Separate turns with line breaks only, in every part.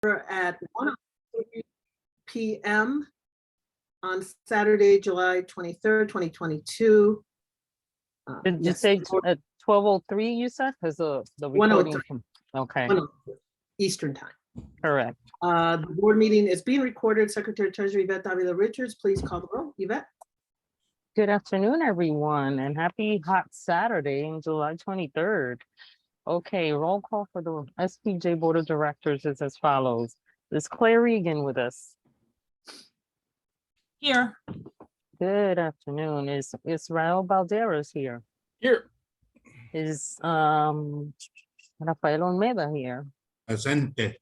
at 1:03 p.m. on Saturday, July 23rd, 2022.
Did you say at 12:03 you said? Because the recording
1:03.
Okay,
1:03 Eastern time.
correct.
The board meeting is being recorded. Secretary Treasury Yvette Davila Richards, please call the roll. Yvette?
Good afternoon, everyone, and happy hot Saturday in July 23rd. Okay, roll call for the SPJ Board of Directors is as follows. Is Claire Regan with us?
Here.
Good afternoon. Is Israel Balderas here?
Here.
Is Rafael Olmeda here?
Presente.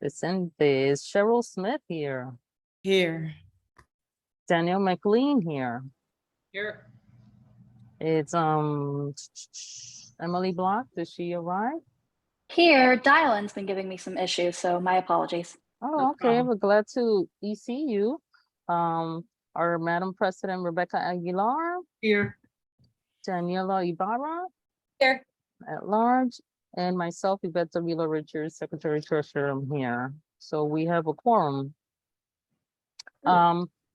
Vicente, is Cheryl Smith here?
Here.
Daniel McLean here?
Here.
It's Emily Block, did she arrive?
Here, dial-in's been giving me some issues, so my apologies.
Oh, okay, we're glad to see you. Our Madam President Rebecca Aguilar,
Here.
Daniela Ibarra
Here.
at large, and myself, Yvette Davila Richards, Secretary Treasurer, I'm here. So we have a quorum.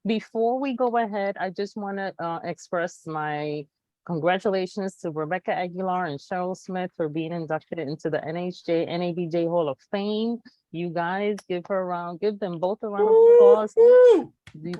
Before we go ahead, I just want to express my congratulations to Rebecca Aguilar and Cheryl Smith for being inducted into the NABJ Hall of Fame. You guys give them both a round of applause.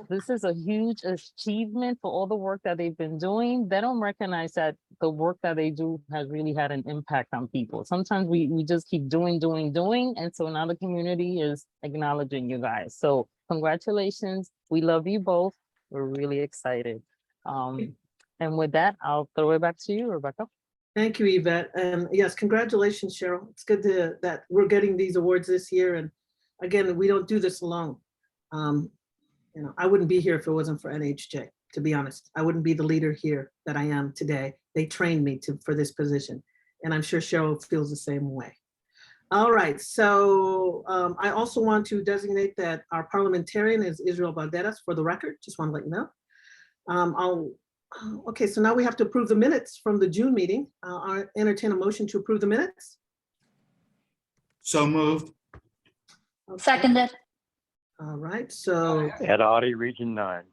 This is a huge achievement for all the work that they've been doing. They don't recognize that the work that they do has really had an impact on people. Sometimes we just keep doing. And so now the community is acknowledging you guys. So congratulations. We love you both. We're really excited. And with that, I'll throw it back to you, Rebecca.
Thank you, Yvette. And yes, congratulations, Cheryl. It's good that we're getting these awards this year. And again, we don't do this alone. I wouldn't be here if it wasn't for NHJ, to be honest. I wouldn't be the leader here that I am today. They trained me for this position. And I'm sure Cheryl feels the same way. All right, so I also want to designate that our parliamentarian is Israel Balderas for the record. Just want to let you know. Okay, so now we have to approve the minutes from the June meeting. I'll entertain a motion to approve the minutes.
So moved.
Okay.
Seconded.
All right, so
Ed Audi, Region 9.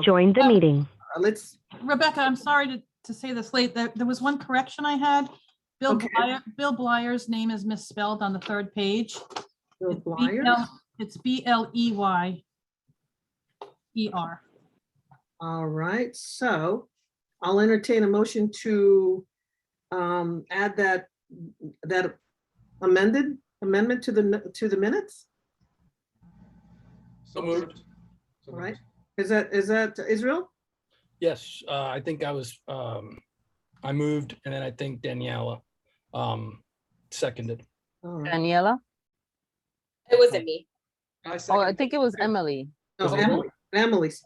Join the meeting.
let's,
Rebecca, I'm sorry to say this late. There was one correction I had. Bill
Okay.
Bill Bleyer's name is misspelled on the third page.
Bill Blyer.
It's Bleyyer.
All right, so I'll entertain a motion to add that amendment to the minutes.
So moved.
All right, is that Israel?
Yes, I think I moved, and then I think Daniela seconded.
All right.
Daniela?
It wasn't me.
Oh, I think it was Emily.
Oh, Emily.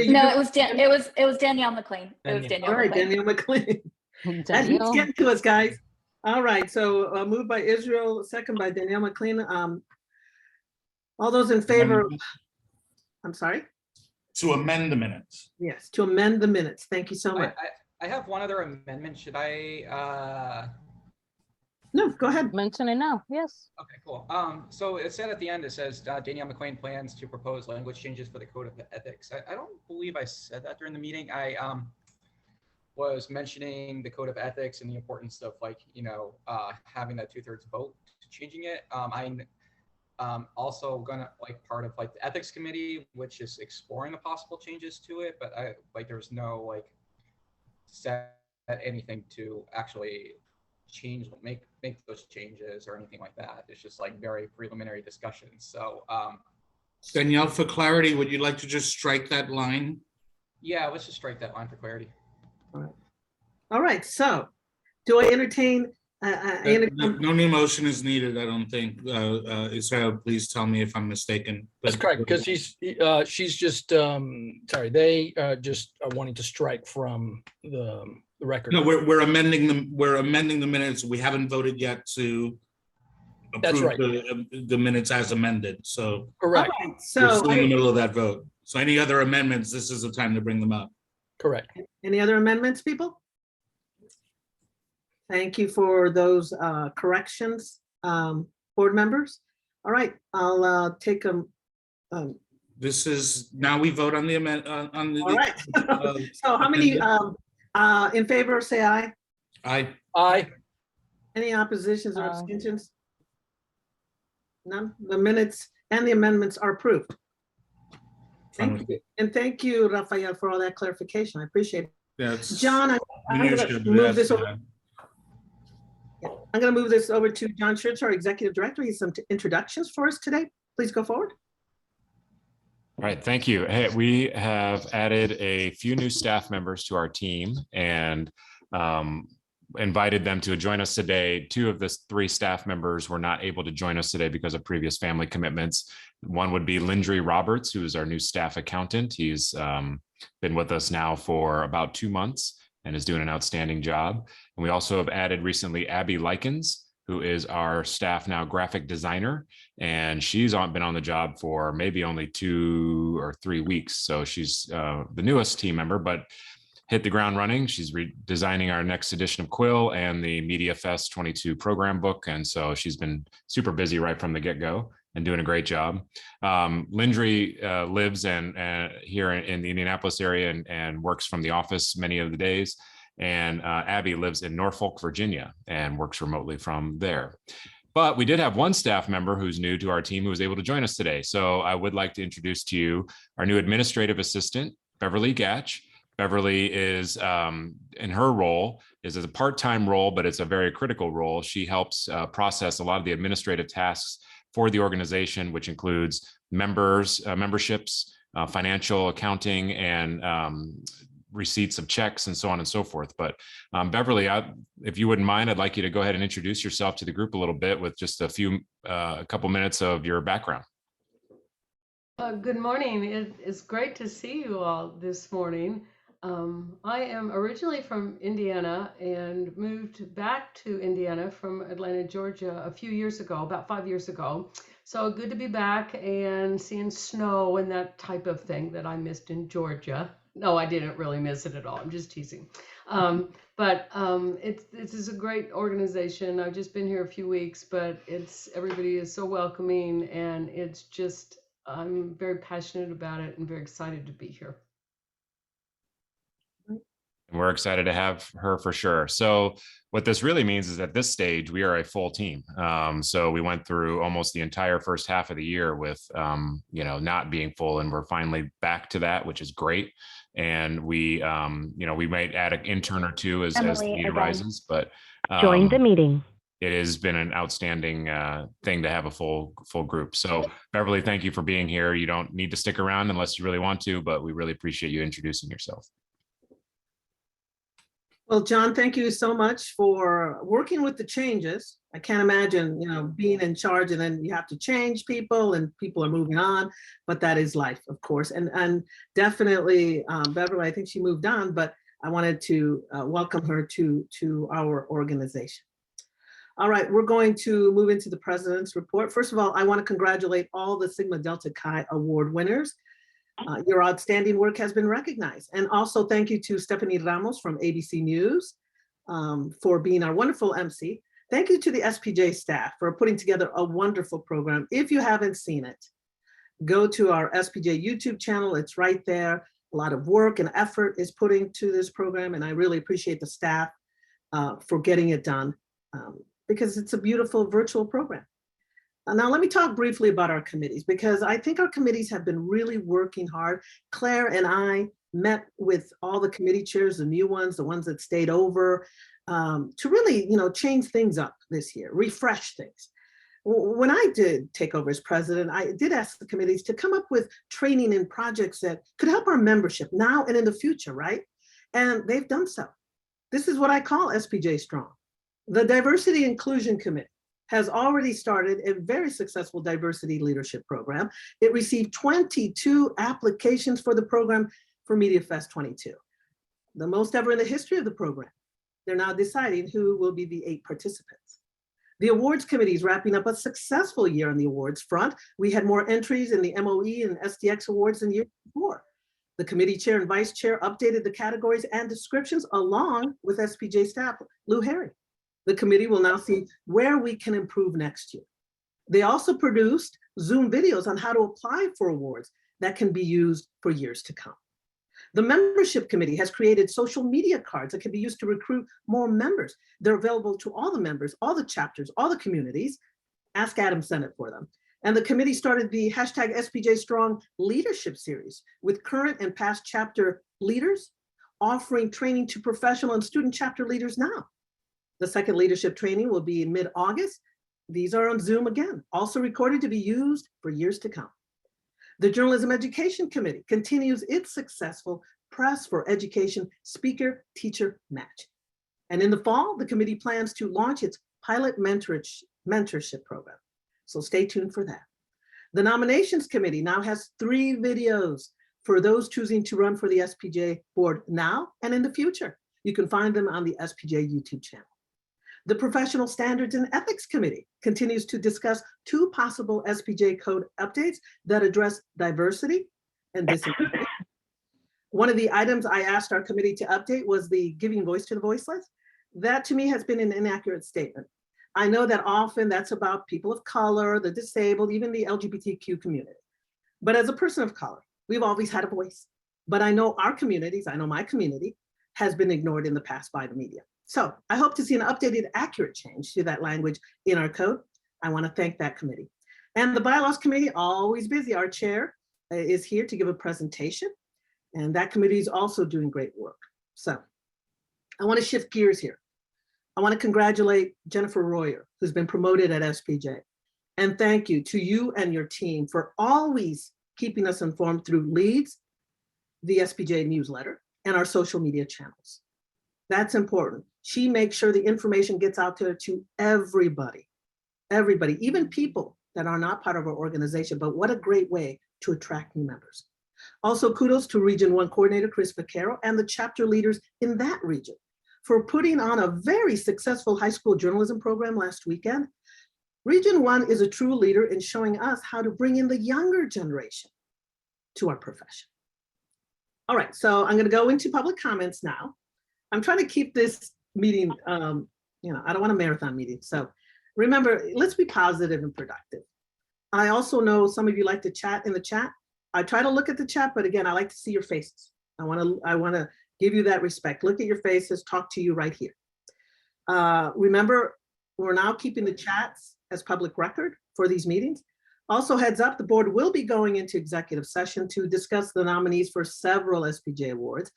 No, it was Danielle McLean. It was Danielle
All right,
McLean.
Danielle McLean. That keeps
Danielle.
getting to us, guys. All right, so moved by Israel, second by Danielle McLean. All those in favor, I'm sorry?
To amend the minutes.
Yes, to amend the minutes. Thank you so much.
I have one other amendment. Should I?
No, go ahead.
Mention it now, yes.
Okay, cool. So it said at the end, it says Danielle McLean plans to propose language changes for the code of ethics. I don't believe I said that during the meeting. I was mentioning the code of ethics and the importance of having that 2/3 vote to changing it. I'm also gonna part of the ethics committee, which is exploring the possible changes to it, but there's no set anything to actually make those changes or anything like that. It's just very preliminary discussions. So
Danielle, for clarity, would you like to just strike that line?
yeah, let's just strike that line for clarity.
All right, so do I entertain?
No new motion is needed, I don't think. Israel, please tell me if I'm mistaken.
That's correct, because she's just, sorry, they just are wanting to strike from the record.
No, we're amending them. We're amending the minutes. We haven't voted yet to
That's
approve
right.
the minutes as amended. So
Correct,
All right,
we're
so
still in the middle of that vote. So any other amendments, this is the time to bring them up.
correct.
any other amendments, people? Thank you for those corrections, board members. All right, I'll take them.
This is, now we vote on the amendment, on the.
All right. So how many in favor, say aye?
Aye.
Any oppositions or
Aye.
abstentions? None. The minutes and the amendments are approved. Thank you. And thank you, Rafael, for all that clarification. I appreciate it.
That's
John, I'm
minutiae,
gonna
but
move this
that's
over.
bad.
I'm gonna move this over to John Schutz, our Executive Director. He has some introductions for us today. Please go forward.
All right, thank you. Hey, we have added a few new staff members to our team and invited them to join us today. Two of the three staff members were not able to join us today because of previous family commitments. One would be Lindry Roberts, who is our new staff accountant. He's been with us now for about 2 months and is doing an outstanding job. And we also have added recently Abby Likens, who is our staff now graphic designer. And she's been on the job for maybe only 2 or 3 weeks. So she's the newest team member, but hit the ground running. She's redesigning our next edition of Quill and the Mediafest 22 program book. And so she's been super busy right from the get-go and doing a great job. Lindry lives here in the Indianapolis area and works from the office many of the days. And Abby lives in Norfolk, Virginia, and works remotely from there. But we did have one staff member who's new to our team who was able to join us today. So I would like to introduce to you our new administrative assistant, Beverly Gatch. Beverly is, in her role, is a part-time role, but it's a very critical role. She helps process a lot of the administrative tasks for the organization, which includes memberships, financial accounting, and receipts of checks and so on and so forth. But Beverly, if you wouldn't mind, I'd like you to go ahead and introduce yourself to the group a little bit with just a couple minutes of your background.
Good morning. It is great to see you all this morning. I am originally from Indiana and moved back to Indiana from Atlanta, Georgia a few years ago, about 5 years ago. So good to be back and seeing snow and that type of thing that I missed in Georgia. No, I didn't really miss it at all. I'm just teasing. But this is a great organization. I've just been here a few weeks, but everybody is so welcoming, and it's just, I'm very passionate about it and very excited to be here.
And we're excited to have her for sure. So what this really means is at this stage, we are a full team. So we went through almost the entire first half of the year with, not being full, and we're finally back to that, which is great. And we might add an intern or two as the need arises, but
Join the meeting.
It has been an outstanding thing to have a full group. So Beverly, thank you for being here. You don't need to stick around unless you really want to, but we really appreciate you introducing yourself.
Well, John, thank you so much for working with the changes. I can't imagine, being in charge and then you have to change people and people are moving on, but that is life, of course. And definitely, Beverly, I think she moved on, but I wanted to welcome her to our organization. All right, we're going to move into the president's report. First of all, I want to congratulate all the Sigma Delta Chi Award winners. Your outstanding work has been recognized. And also thank you to Stephanie Ramos from ABC News for being our wonderful MC. Thank you to the SPJ staff for putting together a wonderful program. If you haven't seen it, go to our SPJ YouTube channel. It's right there. A lot of work and effort is put into this program, and I really appreciate the staff for getting it done because it's a beautiful virtual program. Now, let me talk briefly about our committees, because I think our committees have been really working hard. Claire and I met with all the committee chairs, the new ones, the ones that stayed over, to really, change things up this year, refresh things. When I did take over as president, I did ask the committees to come up with training and projects that could help our membership now and in the future, right? And they've done so. This is what I call SPJ Strong. The Diversity Inclusion Committee has already started a very successful diversity leadership program. It received 22 applications for the program for Mediafest 22, the most ever in the history of the program. They're now deciding who will be the 8 participants. The awards committee is wrapping up a successful year on the awards front. We had more entries in the MOE and SDX awards than years before. The committee chair and vice chair updated the categories and descriptions along with SPJ staff, Lou Harry. The committee will now see where we can improve next year. They also produced Zoom videos on how to apply for awards that can be used for years to come. The membership committee has created social media cards that can be used to recruit more members. They're available to all the members, all the chapters, all the communities. Ask Adam sent it for them. And the committee started the hashtag SPJ Strong Leadership Series with current and past chapter leaders, offering training to professional and student chapter leaders now. The second leadership training will be in mid-August. These are on Zoom again, also recorded to be used for years to come. The Journalism Education Committee continues its successful Press for Education Speaker Teacher Match. And in the fall, the committee plans to launch its pilot mentorship program. So stay tuned for that. The Nominations Committee now has 3 videos for those choosing to run for the SPJ board now and in the future. You can find them on the SPJ YouTube channel. The Professional Standards and Ethics Committee continues to discuss 2 possible SPJ code updates that address diversity and disability. One of the items I asked our committee to update was the giving voice to the voiceless. That to me has been an inaccurate statement. I know that often that's about people of color, the disabled, even the LGBTQ community. But as a person of color, we've always had a voice. But I know our communities, I know my community has been ignored in the past by the media. So I hope to see an updated, accurate change to that language in our code. I want to thank that committee. And the Bylaws Committee, always busy. Our chair is here to give a presentation. And that committee is also doing great work. So I want to shift gears here. I want to congratulate Jennifer Royer, who's been promoted at SPJ. And thank you to you and your team for always keeping us informed through Leads, the SPJ newsletter, and our social media channels. That's important. She makes sure the information gets out there to everybody, even people that are not part of our organization, but what a great way to attract new members. Also, kudos to Region 1 Coordinator Chris Vaquero and the chapter leaders in that region for putting on a very successful high school journalism program last weekend. Region 1 is a true leader in showing us how to bring in the younger generation to our profession. All right, so I'm going to go into public comments now. I'm trying to keep this meeting, I don't want a marathon meeting. So remember, let's be positive and productive. I also know some of you like to chat in the chat. I try to look at the chat, but again, I like to see your faces. I want to give you that respect. Look at your faces, talk to you right here. Remember, we're now keeping the chats as public record for these meetings. Also, heads up, the board will be going into executive session to discuss the nominees for several SPJ awards.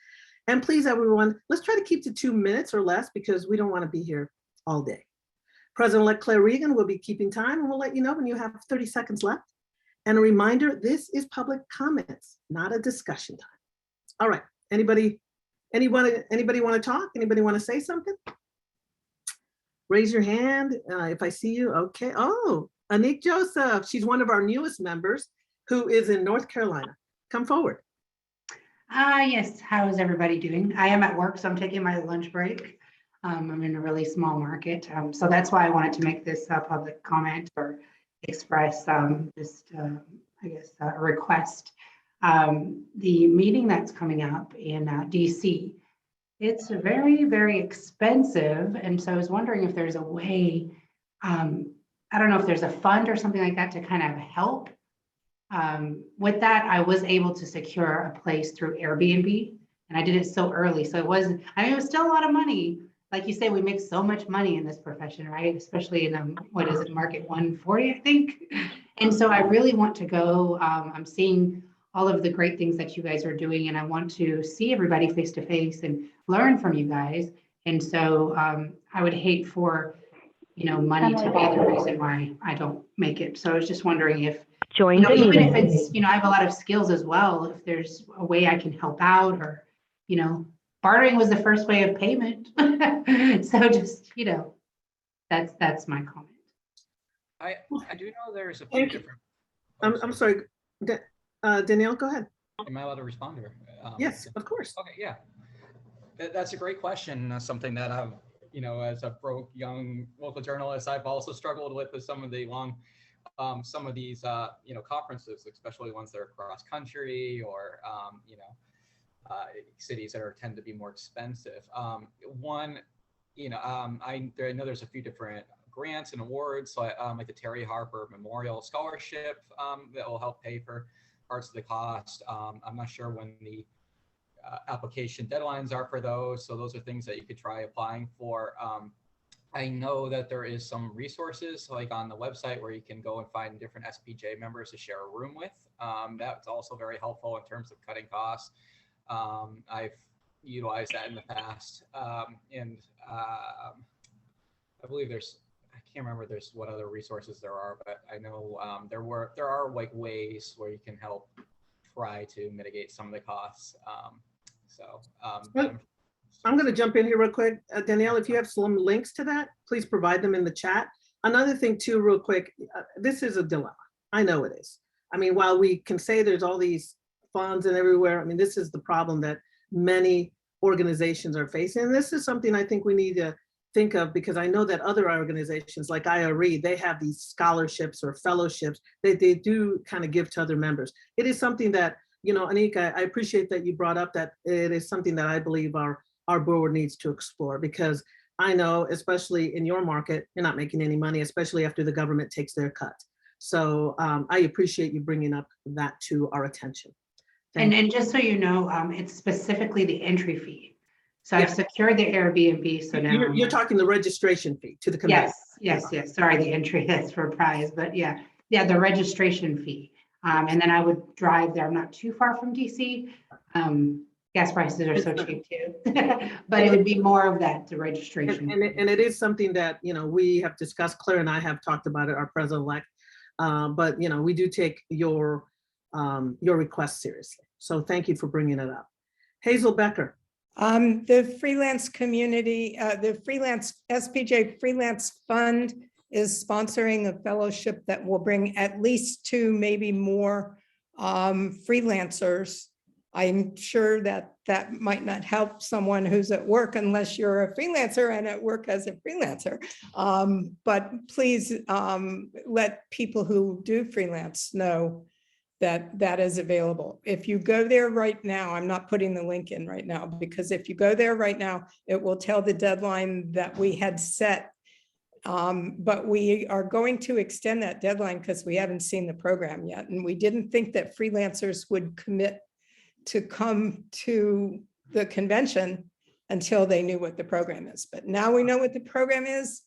And please, everyone, let's try to keep to 2 minutes or less because we don't want to be here all day. President-elect Claire Regan will be keeping time and we'll let you know when you have 30 seconds left. And a reminder, this is public comments, not a discussion time. All right, anybody want to talk? Anybody want to say something? Raise your hand if I see you. Okay. Oh, Anik Joseph. She's one of our newest members who is in North Carolina. Come forward.
Yes. How is everybody doing? I am at work, so I'm taking my lunch break. I'm in a really small market. So that's why I wanted to make this public comment or express a request. The meeting that's coming up in DC, it's very, very expensive. And so I was wondering if there's a way, I don't know if there's a fund or something like that to kind of help. With that, I was able to secure a place through Airbnb and I did it so early. So it wasn't, it was still a lot of money. Like you say, we make so much money in this profession, right? Especially in market 140, I think. And so I really want to go. I'm seeing all of the great things that you guys are doing, and I want to see everybody face to face and learn from you guys. And so I would hate for, money to be the reason why I don't make it. So I was just wondering if, even if it's, I have a lot of skills as well, if there's a way I can help out or, bartering was the first way of payment. So just, that's my comment.
I do know there's a few different.
I'm sorry, Danielle, go ahead.
Am I allowed to respond to her?
Yes, of course.
Okay, yeah. That's a great question. Something that I've, as a broke young local journalist, I've also struggled with some of the some of these, conferences, especially ones that are cross country or, cities that tend to be more expensive. One, I know there's a few different grants and awards, so like the Terry Harper Memorial Scholarship that will help pay for parts of the cost. I'm not sure when the application deadlines are for those, so those are things that you could try applying for. I know that there is some resources like on the website where you can go and find different SPJ members to share a room with. That's also very helpful in terms of cutting costs. I've utilized that in the past, and I believe I can't remember what other resources there are, but I know there are like ways where you can help try to mitigate some of the costs.
I'm going to jump in here real quick. Danielle, if you have some links to that, please provide them in the chat. Another thing too, real quick, this is a dilemma. I know it is. I mean, while we can say there's all these funds and everywhere, I mean, this is the problem that many organizations are facing. And this is something I think we need to think of, because I know that other organizations like IRE, they have these scholarships or fellowships that they do kind of give to other members. It is something that, you know, Anika, I appreciate that you brought up that it is something that I believe our board needs to explore, because I know, especially in your market, you're not making any money, especially after the government takes their cut. So I appreciate you bringing up that to our attention.
And just so you know, it's specifically the entry fee. So I've secured the Airbnb. So now
you're talking the registration fee to the convention.
Yes. Sorry, the entry is for prize, but yeah, the registration fee. And then I would drive there. I'm not too far from DC. Gas prices are so cheap too, but it would be more of that, the registration.
And it is something that, you know, we have discussed, Claire and I have talked about it, our president-elect, but, you know, we do take your request seriously. So thank you for bringing it up. Hazel Becker.
The freelance community, the freelance SPJ Freelance Fund is sponsoring a fellowship that will bring at least 2, maybe more freelancers. I'm sure that might not help someone who's at work unless you're a freelancer and at work as a freelancer. But please let people who do freelance know that that is available. If you go there right now, I'm not putting the link in right now, because if you go there right now, it will tell the deadline that we had set. But we are going to extend that deadline because we haven't seen the program yet. And we didn't think that freelancers would commit to come to the convention until they knew what the program is. But now we know what the program is.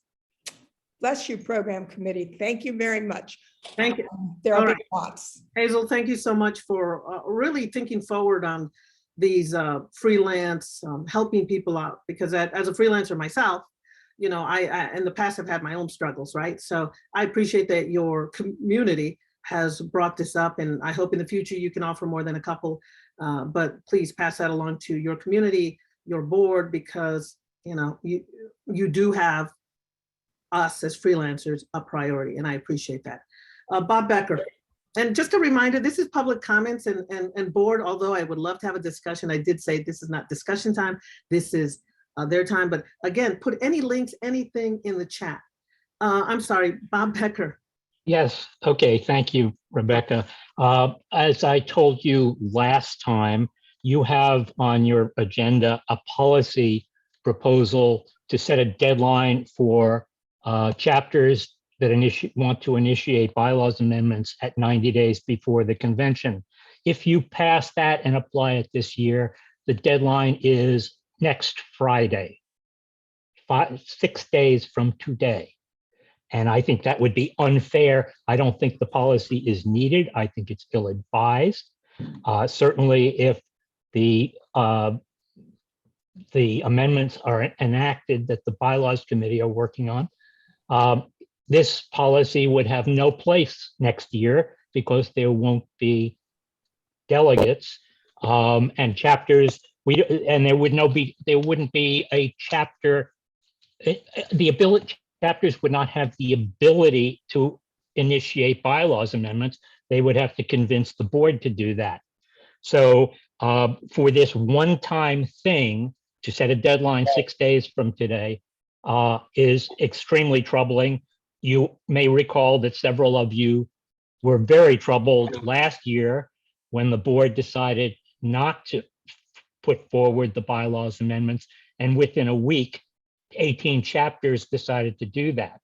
Bless you, program committee. Thank you very much.
Thank you.
There'll be lots.
Hazel, thank you so much for really thinking forward on these freelance, helping people out, because as a freelancer myself, you know, I in the past have had my own struggles, right? So I appreciate that your community has brought this up, and I hope in the future you can offer more than a couple, but please pass that along to your community, your board, because, you know, you do have us as freelancers a priority, and I appreciate that. Bob Becker. And just a reminder, this is public comments and board, although I would love to have a discussion. I did say this is not discussion time, this is their time, but again, put any links, anything in the chat. I'm sorry, Bob Becker.
Yes, okay, thank you, Rebecca. As I told you last time, you have on your agenda a policy proposal to set a deadline for chapters that want to initiate bylaws amendments at 90 days before the convention. If you pass that and apply it this year, the deadline is next Friday, 6 days from today. And I think that would be unfair. I don't think the policy is needed. I think it's ill-advised. Certainly if the amendments are enacted that the bylaws committee are working on, this policy would have no place next year because there won't be delegates and chapters. And there wouldn't be a chapter. Chapters would not have the ability to initiate bylaws amendments. They would have to convince the board to do that. So for this one-time thing to set a deadline 6 days from today is extremely troubling. You may recall that several of you were very troubled last year when the board decided not to put forward the bylaws amendments, and within a week, 18 chapters decided to do that.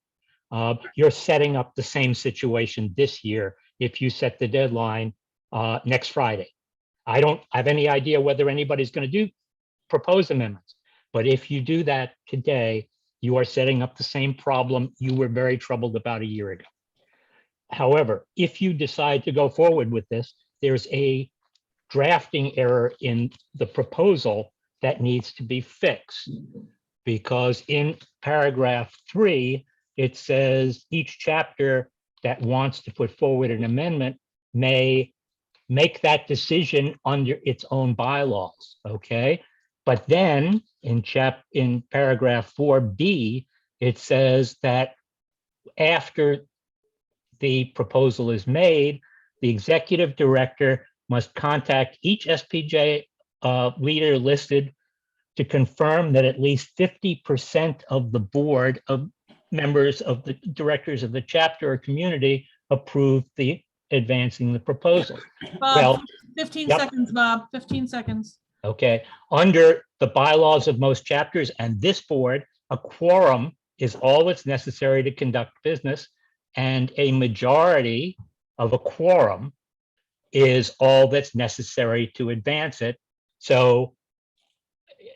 You're setting up the same situation this year if you set the deadline next Friday. I don't have any idea whether anybody's going to propose amendments, but if you do that today, you are setting up the same problem you were very troubled about a year ago. However, if you decide to go forward with this, there's a drafting error in the proposal that needs to be fixed. Because in paragraph 3, it says each chapter that wants to put forward an amendment may make that decision under its own bylaws, okay? But then in paragraph 4B, it says that after the proposal is made, the executive director must contact each SPJ leader listed to confirm that at least 50% of the board of members of the directors of the chapter or community approve the advancing the proposal.
Bob,
Well,
15
yep.
seconds, Bob, 15 seconds.
Okay, under the bylaws of most chapters and this board, a quorum is all that's necessary to conduct business, and a majority of a quorum is all that's necessary to advance it. So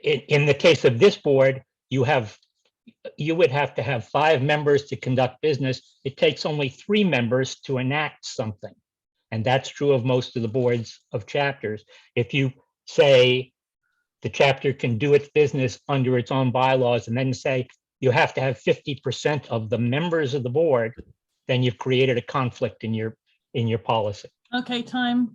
in the case of this board, you would have to have 5 members to conduct business. It takes only 3 members to enact something. And that's true of most of the boards of chapters. If you say the chapter can do its business under its own bylaws and then say you have to have 50% of the members of the board, then you've created a conflict in your policy.
Okay, time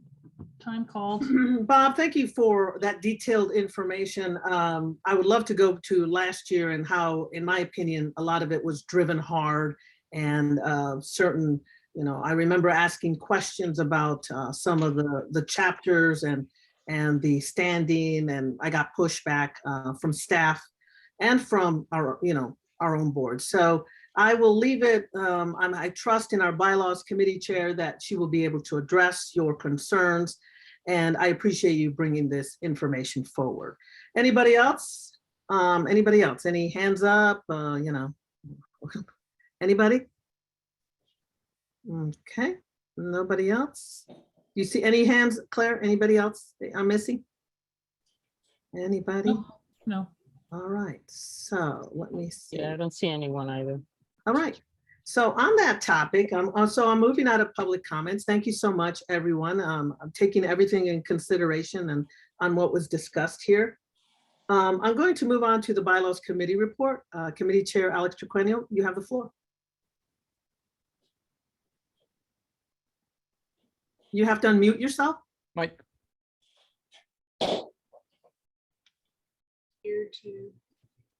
called.
Bob, thank you for that detailed information. I would love to go to last year and how, in my opinion, a lot of it was driven hard and certain, I remember asking questions about some of the chapters and the standing, and I got pushback from staff and from our own board. So I will leave it. I trust in our bylaws committee chair that she will be able to address your concerns. And I appreciate you bringing this information forward. Anybody else? Anybody else? Any hands up? Anybody? Okay, nobody else? You see any hands, Claire? Anybody else I'm missing? Anybody?
No.
All right, so let me see.
Yeah, I don't see anyone either.
All right. So on that topic, I'm moving out of public comments. Thank you so much, everyone. I'm taking everything in consideration and on what was discussed here. I'm going to move on to the Bylaws Committee report. Committee Chair Alex Triquenio, you have the floor. You have to unmute yourself.
Mike.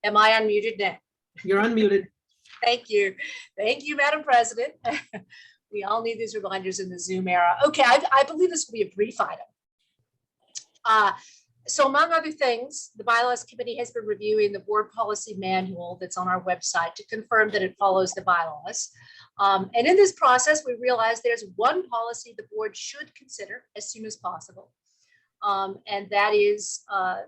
Am I unmuted now?
You're unmuted.
Thank you. Thank you, Madam President. We all need these reminders in the Zoom era. Okay, I believe this will be a brief item. So among other things, the Bylaws Committee has been reviewing the board policy manual that's on our website to confirm that it follows the bylaws. And in this process, we realized there's one policy the board should consider as soon as possible. And that is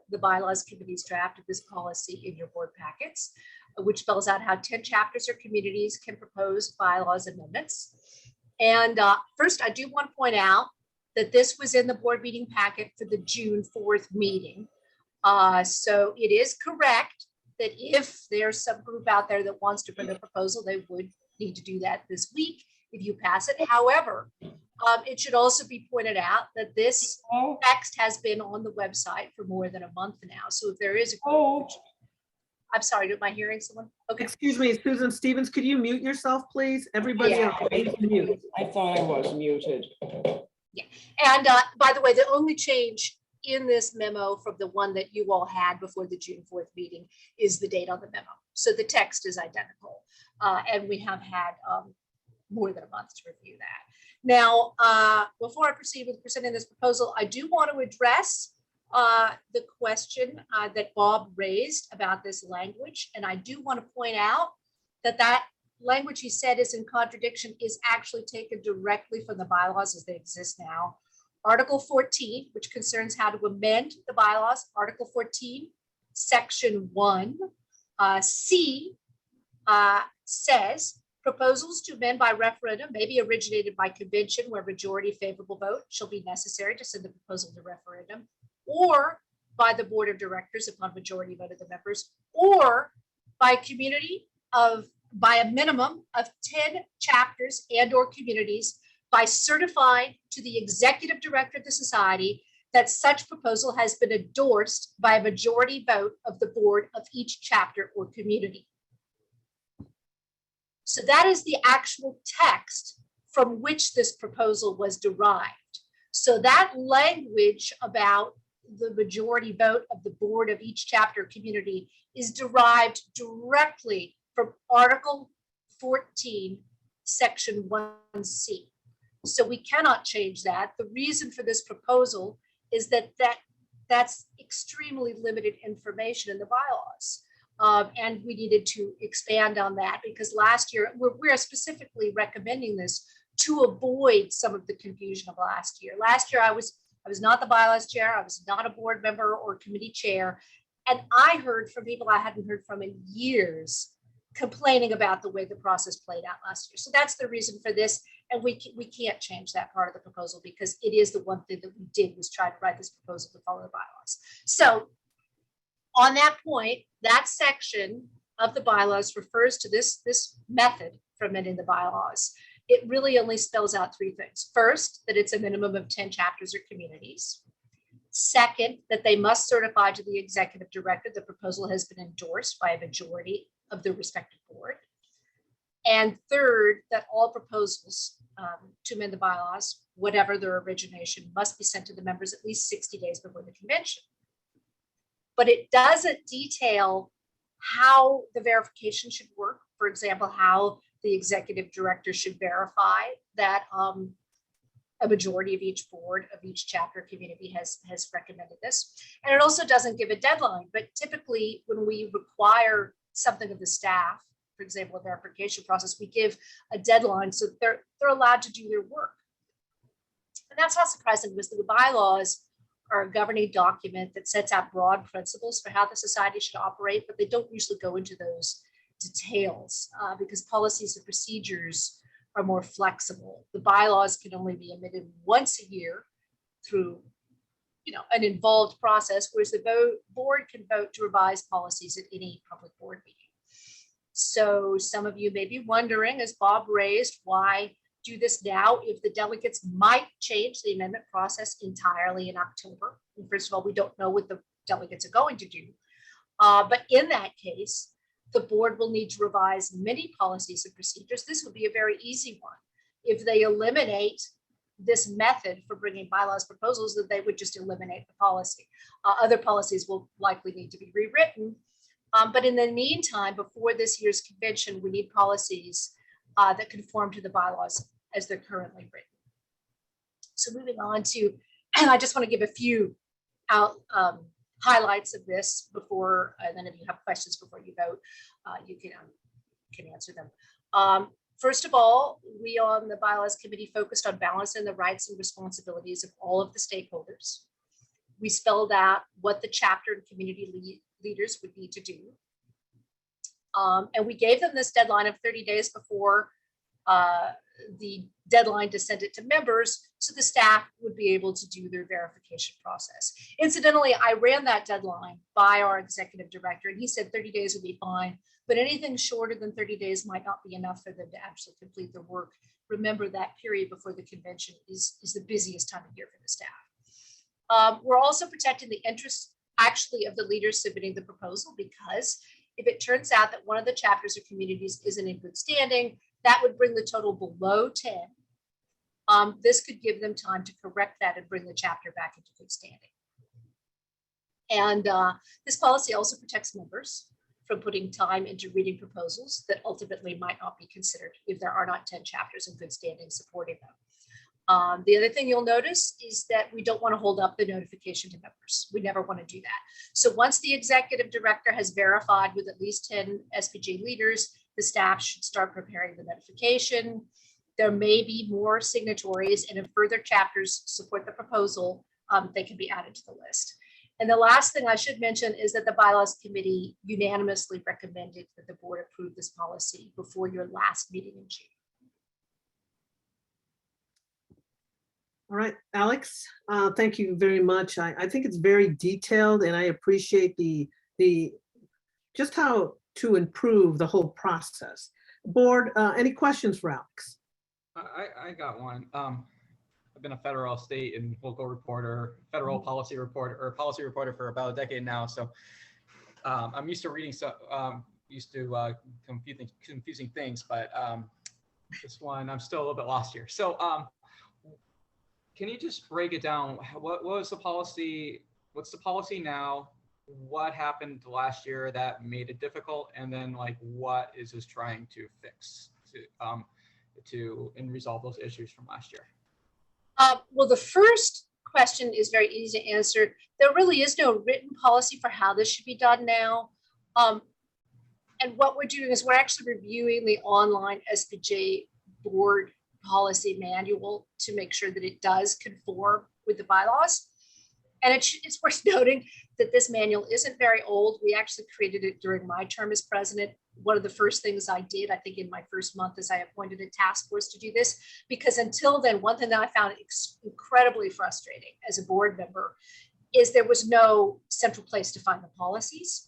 the Bylaws Committee's draft of this policy in your board packets, which spells out how 10 chapters or communities can propose bylaws amendments. And first, I do want to point out that this was in the board meeting packet for the June 4th meeting. So it is correct that if there's some group out there that wants to bring a proposal, they would need to do that this week if you pass it. However, it should also be pointed out that this text has been on the website for more than a month now. So if there is a I'm sorry, am I hearing someone? Okay.
Excuse me, Susan Stevens, could you mute yourself, please? Everybody else, please mute.
I thought I was muted.
Yeah, and by the way, the only change in this memo from the one that you all had before the June 4th meeting is the date on the memo. So the text is identical, and we have had more than a month to review that. Now, before I proceed with presenting this proposal, I do want to address the question that Bob raised about this language, and I do want to point out that that language he said is in contradiction is actually taken directly from the bylaws as they exist now. Article 14, which concerns how to amend the bylaws, Article 14, Section 1, C says Proposals to amend by referendum may be originated by convention where majority favorable vote shall be necessary to send the proposal to referendum, or by the board of directors upon majority vote of the members, or by a minimum of 10 chapters and or communities by certifying to the executive director of the society that such proposal has been endorsed by a majority vote of the board of each chapter or community. So that is the actual text from which this proposal was derived. So that language about the majority vote of the board of each chapter community is derived directly from Article 14, Section 1C. So we cannot change that. The reason for this proposal is that's extremely limited information in the bylaws. And we needed to expand on that because last year, we're specifically recommending this to avoid some of the confusion of last year. Last year, I was not the bylaws chair. I was not a board member or committee chair. And I heard from people I hadn't heard from in years complaining about the way the process played out last year. So that's the reason for this. And we can't change that part of the proposal because it is the one thing that we did was try to write this proposal to follow the bylaws. So on that point, that section of the bylaws refers to this method for amending the bylaws. It really only spells out three things. First, that it's a minimum of 10 chapters or communities. Second, that they must certify to the executive director the proposal has been endorsed by a majority of the respective board. And third, that all proposals to amend the bylaws, whatever their origination, must be sent to the members at least 60 days before the convention. But it doesn't detail how the verification should work. For example, how the executive director should verify that a majority of each board of each chapter community has recommended this. And it also doesn't give a deadline, but typically when we require something of the staff, for example, a verification process, we give a deadline so they're allowed to do their work. And that's not surprising because the bylaws are a governing document that sets out broad principles for how the society should operate, but they don't usually go into those details because policies and procedures are more flexible. The bylaws can only be amended once a year through an involved process, whereas the board can vote to revise policies at any public board meeting. So some of you may be wondering, as Bob raised, why do this now if the delegates might change the amendment process entirely in October? And first of all, we don't know what the delegates are going to do. But in that case, the board will need to revise many policies and procedures. This would be a very easy one. If they eliminate this method for bringing bylaws proposals, that they would just eliminate the policy. Other policies will likely need to be rewritten. But in the meantime, before this year's convention, we need policies that conform to the bylaws as they're currently written. So moving on to, and I just want to give a few highlights of this before, and then if you have questions before you vote, you can answer them. First of all, we on the Bylaws Committee focused on balancing the rights and responsibilities of all of the stakeholders. We spelled out what the chapter and community leaders would need to do. And we gave them this deadline of 30 days before the deadline to send it to members so the staff would be able to do their verification process. Incidentally, I ran that deadline by our executive director and he said 30 days would be fine, but anything shorter than 30 days might not be enough for them to actually complete their work. Remember that period before the convention is the busiest time of year for the staff. We're also protecting the interests actually of the leaders submitting the proposal, because if it turns out that one of the chapters or communities isn't in good standing, that would bring the total below 10. This could give them time to correct that and bring the chapter back into good standing. And this policy also protects members from putting time into reading proposals that ultimately might not be considered if there are not 10 chapters in good standing supporting them. The other thing you'll notice is that we don't want to hold up the notification to members. We never want to do that. So once the executive director has verified with at least 10 SPJ leaders, the staff should start preparing the notification. There may be more signatories, and if further chapters support the proposal, they can be added to the list. And the last thing I should mention is that the bylaws committee unanimously recommended that the board approve this policy before your last meeting in June.
All right, Alex, thank you very much. I think it's very detailed and I appreciate the just how to improve the whole process. Board, any questions for Alex?
I got one. I've been a federal, state, and local reporter, federal policy reporter for about a decade now. So I'm used to reading confusing things, but this one I'm still a little bit lost here. So can you just break it down? What was the policy? What's the policy now? What happened last year that made it difficult? And then like, what is this trying to fix and resolve those issues from last year?
Well, the first question is very easy to answer. There really is no written policy for how this should be done now. And what we're doing is we're actually reviewing the online SPJ board policy manual to make sure that it does conform with the bylaws. And it's worth noting that this manual isn't very old. We actually created it during my term as president. One of the first things I did, I think in my first month, is I appointed a task force to do this, because until then, one thing that I found incredibly frustrating as a board member is there was no central place to find the policies.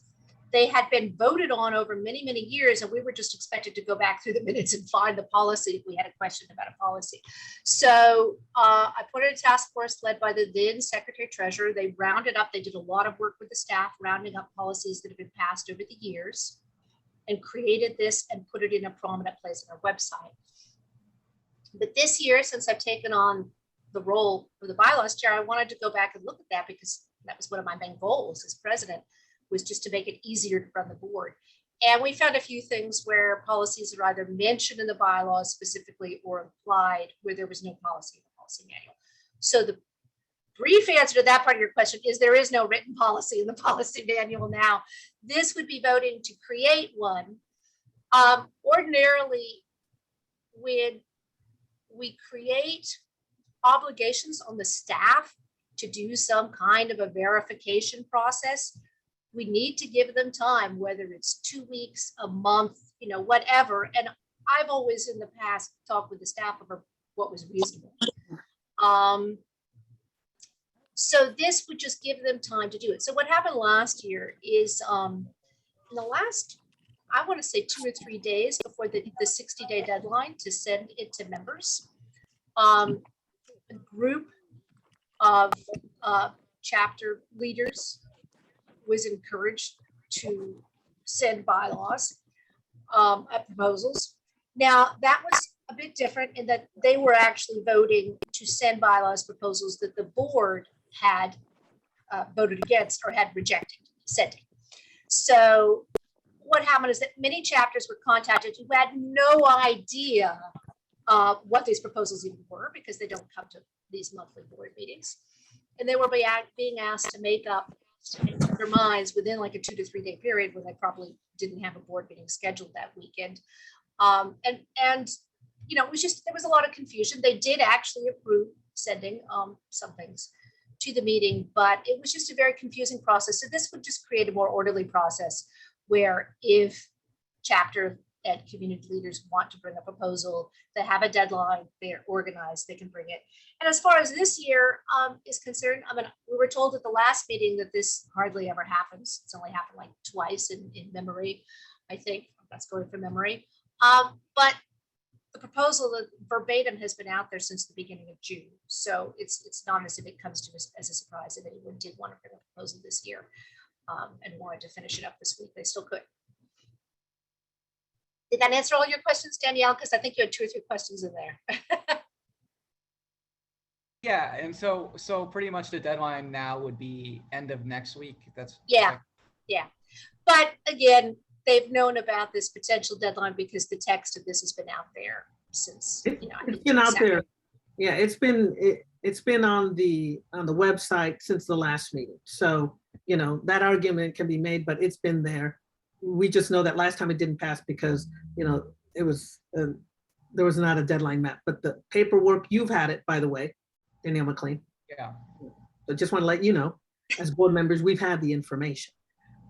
They had been voted on over many, many years, and we were just expected to go back through the minutes and find the policy if we had a question about a policy. So I put in a task force led by the then Secretary Treasurer. They rounded up, they did a lot of work with the staff, rounding up policies that have been passed over the years, and created this and put it in a prominent place on our website. But this year, since I've taken on the role of the bylaws chair, I wanted to go back and look at that, because that was one of my main goals as president, was just to make it easier to run the board. And we found a few things where policies are either mentioned in the bylaws specifically or implied where there was no policy in the policy manual. So the brief answer to that part of your question is there is no written policy in the policy manual now. This would be voting to create one. Ordinarily, when we create obligations on the staff to do some kind of a verification process, we need to give them time, whether it's 2 weeks, a month, whatever. And I've always in the past talked with the staff about what was reasonable. So this would just give them time to do it. So what happened last year is in the last, I want to say 2 or 3 days before the 60-day deadline to send it to members, a group of chapter leaders was encouraged to send bylaws proposals. Now that was a bit different in that they were actually voting to send bylaws proposals that the board had voted against or had rejected sending. So what happened is that many chapters were contacted who had no idea what these proposals even were, because they don't come to these monthly board meetings. And they were being asked to make up their minds within like a 2 to 3 day period when they probably didn't have a board meeting scheduled that weekend. And it was just, there was a lot of confusion. They did actually approve sending some things to the meeting, but it was just a very confusing process. So this would just create a more orderly process where if chapter and community leaders want to bring a proposal, they have a deadline, they're organized, they can bring it. And as far as this year is concerned, we were told at the last meeting that this hardly ever happens. It's only happened like twice in memory, I think. That's going from memory. But the proposal, that verbatim, has been out there since the beginning of June. So it's not as if it comes to us as a surprise. If anyone did want to bring a proposal this year and wanted to finish it up this week, they still could. Did that answer all your questions, Danielle? Because I think you had 2 or 3 questions in there.
Yeah, and so pretty much the deadline now would be end of next week. That's
yeah. But again, they've known about this potential deadline because the text of this has been out there since.
It's been out there. Yeah, it's been on the website since the last meeting. So that argument can be made, but it's been there. We just know that last time it didn't pass because it was there was not a deadline met. But the paperwork, you've had it, by the way, Danielle McLean.
Yeah.
So just want to let you know. as board members, we've had the information.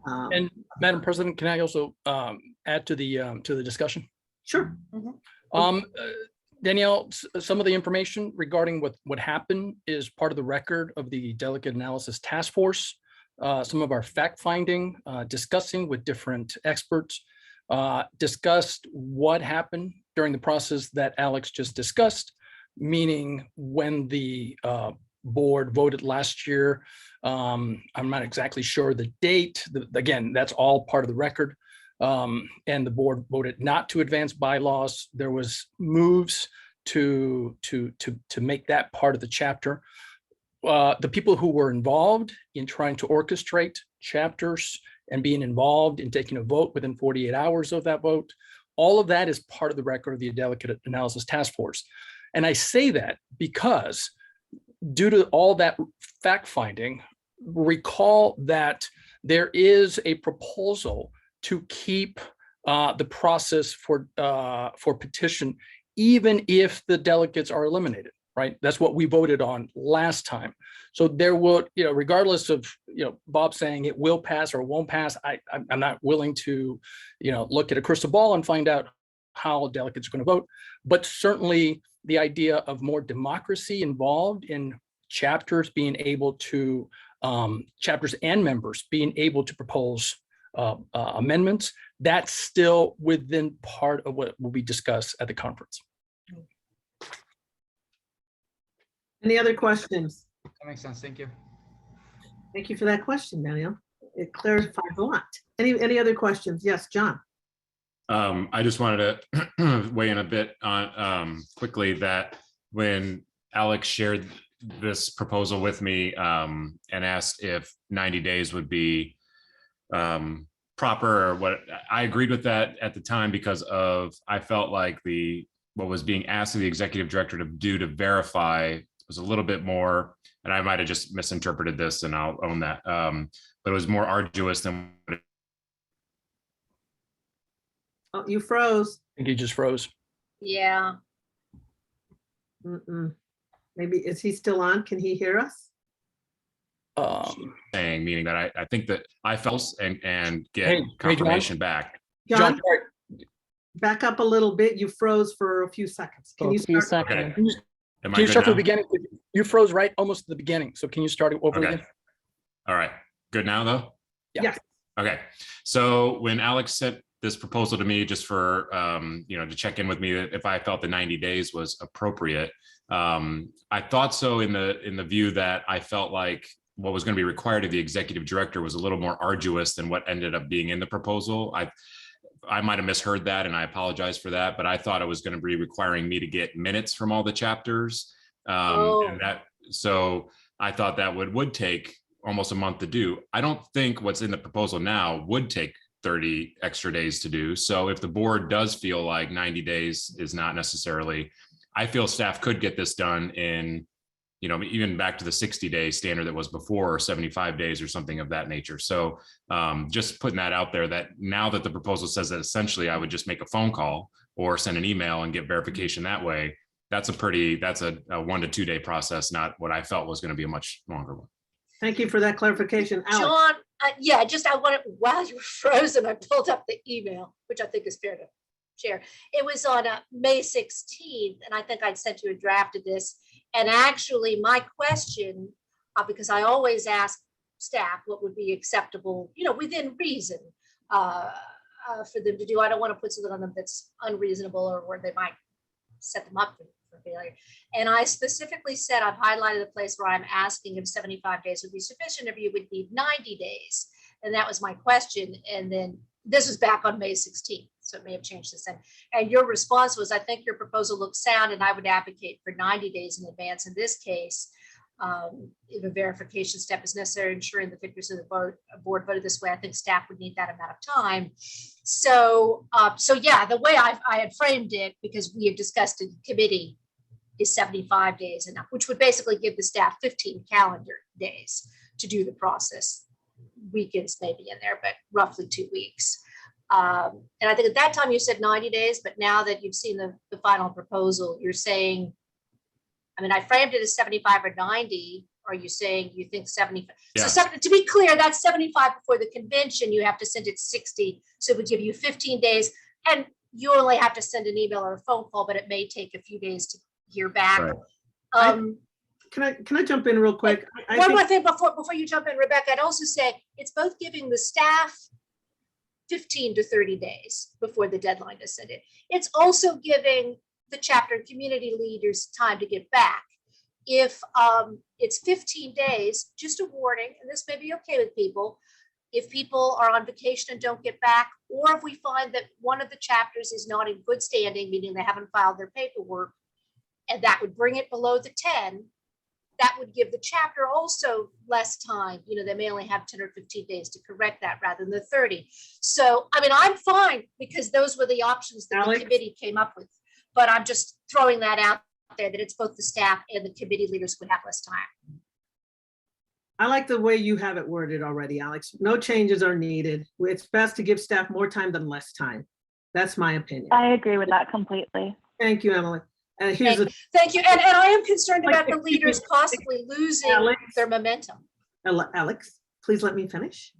And Madam President, can I also add to the discussion?
Sure.
Danielle, some of the information regarding what happened is part of the record of the Delegate Analysis Task Force. Some of our fact finding, discussing with different experts, discussed what happened during the process that Alex just discussed, meaning when the board voted last year. I'm not exactly sure the date. Again, that's all part of the record. And the board voted not to advance bylaws. There was moves to make that part of the chapter. The people who were involved in trying to orchestrate chapters and being involved in taking a vote within 48 hours of that vote, all of that is part of the record of the Delegate Analysis Task Force. And I say that because due to all that fact finding, recall that there is a proposal to keep the process for petition, even if the delegates are eliminated, right? That's what we voted on last time. So there will, regardless of, Bob saying it will pass or won't pass, I'm not willing to, look at a crystal ball and find out how delegates are going to vote. But certainly the idea of more democracy involved in chapters being able to, chapters and members being able to propose amendments, that's still within part of what will be discussed at the conference.
Any other questions?
That makes sense. Thank you.
Thank you for that question, Danielle. It clarifies a lot. Any other questions? Yes, John.
I just wanted to weigh in a bit on quickly that when Alex shared this proposal with me and asked if 90 days would be proper or what, I agreed with that at the time because I felt like what was being asked of the executive director to do to verify was a little bit more, and I might have just misinterpreted this and I'll own that, but it was more arduous than.
Oh, you froze.
I think he just froze.
Yeah.
Maybe, is he still on? Can he hear us?
Saying, meaning that I think that I felt and get confirmation back.
John, back up a little bit. You froze for a few seconds. Can you start?
Okay.
Can you start from the beginning? You froze right almost at the beginning. So can you start it over again?
All right. Good now though?
Yeah.
Yes.
Okay. So when Alex sent this proposal to me just for, to check in with me that if I felt the 90 days was appropriate, I thought so in the view that I felt like what was going to be required of the executive director was a little more arduous than what ended up being in the proposal. I might have misheard that and I apologize for that, but I thought it was going to be requiring me to get minutes from all the chapters. So I thought that would take almost a month to do. I don't think what's in the proposal now would take 30 extra days to do. So if the board does feel like 90 days is not necessarily, I feel staff could get this done in, even back to the 60-day standard that was before, or 75 days or something of that nature. So just putting that out there, that now that the proposal says that essentially I would just make a phone call or send an email and get verification that way, that's a 1 to 2 day process, not what I felt was going to be a much longer one.
Thank you for that clarification. Alex.
John, while you were frozen, I pulled up the email, which I think is fair to share. It was on May 16th, and I think I'd sent you a draft of this. And actually my question, because I always ask staff what would be acceptable, within reason for them to do. I don't want to put something on them that's unreasonable or where they might set them up for failure. And I specifically said, I've highlighted a place where I'm asking if 75 days would be sufficient, if you would need 90 days. And that was my question. And then this was back on May 16th. So it may have changed since then. And your response was, I think your proposal looks sound and I would advocate for 90 days in advance. In this case, if a verification step is necessary, ensuring the figures of the board voted this way, I think staff would need that amount of time. So yeah, the way I had framed it, because we had discussed in committee, is 75 days enough, which would basically give the staff 15 calendar days to do the process. Weekends may be in there, but roughly 2 weeks. And I think at that time you said 90 days, but now that you've seen the final proposal, you're saying, I framed it as 75 or 90. are you saying you think 75?
Yeah.
So to be clear, that's 75 before the convention. You have to send it 60. So it would give you 15 days. And you only have to send an email or a phone call, but it may take a few days to hear back.
Right.
Can I jump in real quick?
One more thing before you jump in, Rebecca, I'd also say it's both giving the staff 15 to 30 days before the deadline to send it. It's also giving the chapter and community leaders time to get back. If it's 15 days, just a warning, and this may be okay with people, if people are on vacation and don't get back, or if we find that one of the chapters is not in good standing, meaning they haven't filed their paperwork, and that would bring it below the 10, that would give the chapter also less time. You know, they may only have 10 or 15 days to correct that rather than the 30. So, I mean, I'm fine because those were the options that the committee came up with. But I'm just throwing that out there that it's both the staff and the committee leaders would have less time.
I like the way you have it worded already, Alex. No changes are needed. It's best to give staff more time than less time. That's my opinion.
I agree with that completely.
Thank you, Emily.
Thank you. And I am concerned about the leaders possibly losing their momentum.
Alex, please let me finish.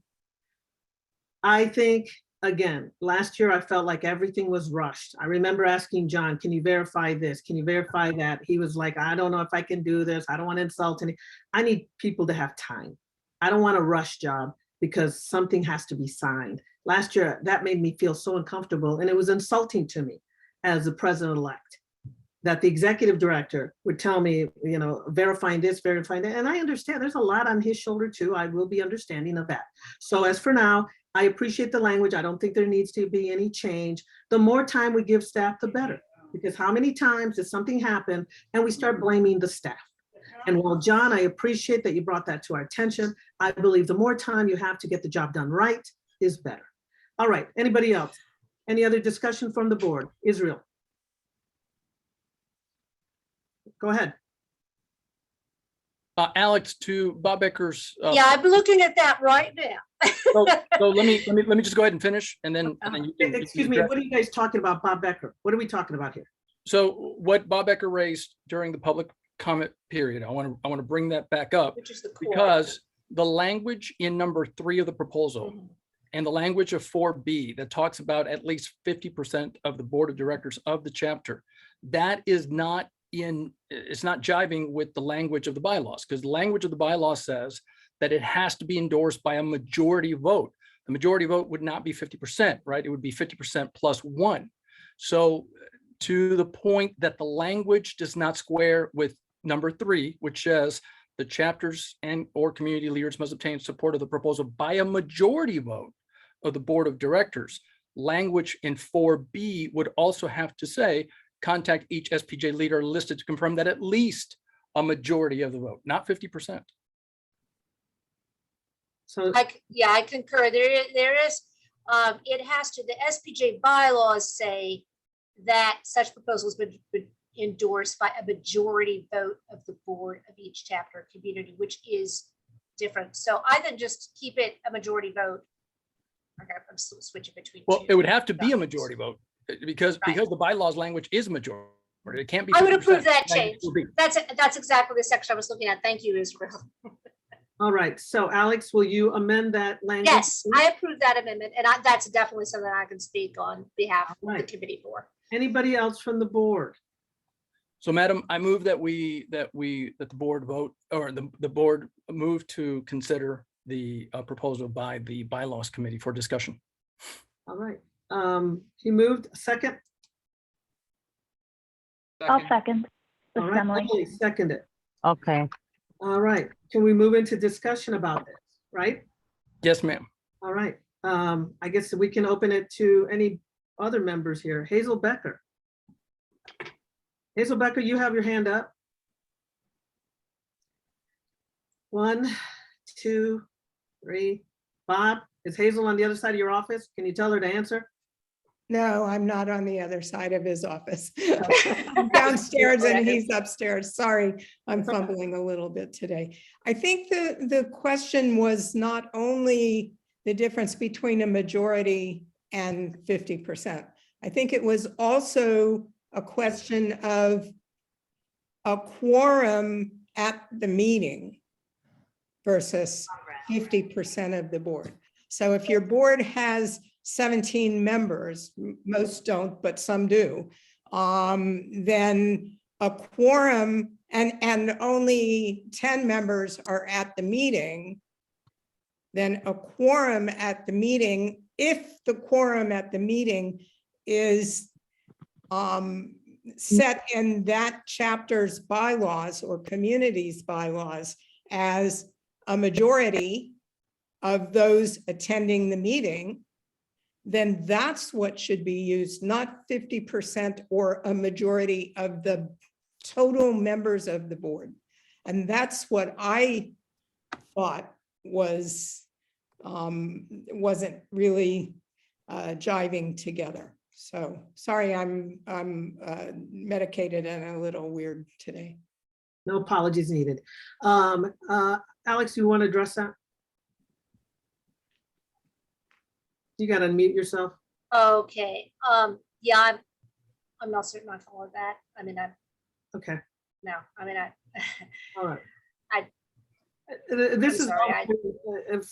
I think, again, last year I felt like everything was rushed. I remember asking John, can you verify this? Can you verify that? He was like, I don't know if I can do this. I don't want to insult any. I need people to have time. I don't want a rush job because something has to be signed. Last year, that made me feel so uncomfortable, and it was insulting to me as the president-elect that the executive director would tell me, you know, verifying this, verifying that. And I understand there's a lot on his shoulder too. I will be understanding of that. So as for now, I appreciate the language. I don't think there needs to be any change. The more time we give staff, the better. Because how many times does something happen and we start blaming the staff? And while John, I appreciate that you brought that to our attention. I believe the more time you have to get the job done right is better. All right, anybody else? Any other discussion from the board? Israel. Go ahead.
Alex, to Bob Becker's.
Yeah, I'm looking at that right now.
so let me just go ahead and finish, and then you can.
Excuse me. What are you guys talking about, Bob Becker? What are we talking about here?
So what Bob Becker raised during the public comment period, I want to bring that back up,
which is the
because the language in number 3 of the proposal and the language of 4B that talks about at least 50% of the board of directors of the chapter, that is not it's not jiving with the language of the bylaws, because the language of the bylaws says that it has to be endorsed by a majority vote. The majority vote would not be 50%, right? It would be 50% plus 1. So to the point that the language does not square with number 3, which says the chapters and or community leaders must obtain support of the proposal by a majority vote of the board of directors. Language in 4B would also have to say, contact each SPJ leader listed to confirm that at least a majority of the vote, not 50%.
So
I concur. There is it has to, the SPJ bylaws say that such proposals would endorsed by a majority vote of the board of each chapter or community, which is different. So I then just keep it a majority vote. I'm switching between.
Well, it would have to be a majority vote because the bylaws language is majority. It can't be.
I would approve that change. That's exactly the section I was looking at. Thank you, Israel.
All right. So Alex, will you amend that language?
Yes, I approve that amendment, and that's definitely something I can speak on behalf of the committee for.
Anybody else from the board?
So, Madam, I move that the board vote, or the board move to consider the proposal by the bylaws committee for discussion.
All right. He moved. Second.
I'll second.
All right. Emily seconded.
Okay.
All right. Can we move into discussion about this? Right.
Yes, ma'am.
All right. I guess we can open it to any other members here. Hazel Becker. Hazel Becker, you have your hand up. 1, 2, 3. Bob, is Hazel on the other side of your office? Can you tell her to answer?
No, I'm not on the other side of his office. I'm downstairs and he's upstairs. Sorry, I'm fumbling a little bit today. I think the question was not only the difference between a majority and 50%. I think it was also a question of a quorum at the meeting. versus 50% of the board. So if your board has 17 members, most don't, but some do, then a quorum and only 10 members are at the meeting, then a quorum at the meeting, if the quorum at the meeting is set in that chapter's bylaws or community's bylaws as a majority of those attending the meeting, then that's what should be used, not 50% or a majority of the total members of the board. And that's what I thought was wasn't really jiving together. So sorry, I'm medicated and a little weird today.
No apologies needed. Alex, you want to address that? You got to unmute yourself.
Okay, yeah, I'm not certain I followed that. I mean,
Okay.
no, I mean,
All right.
I-
This
I'm
is
sorry,
also,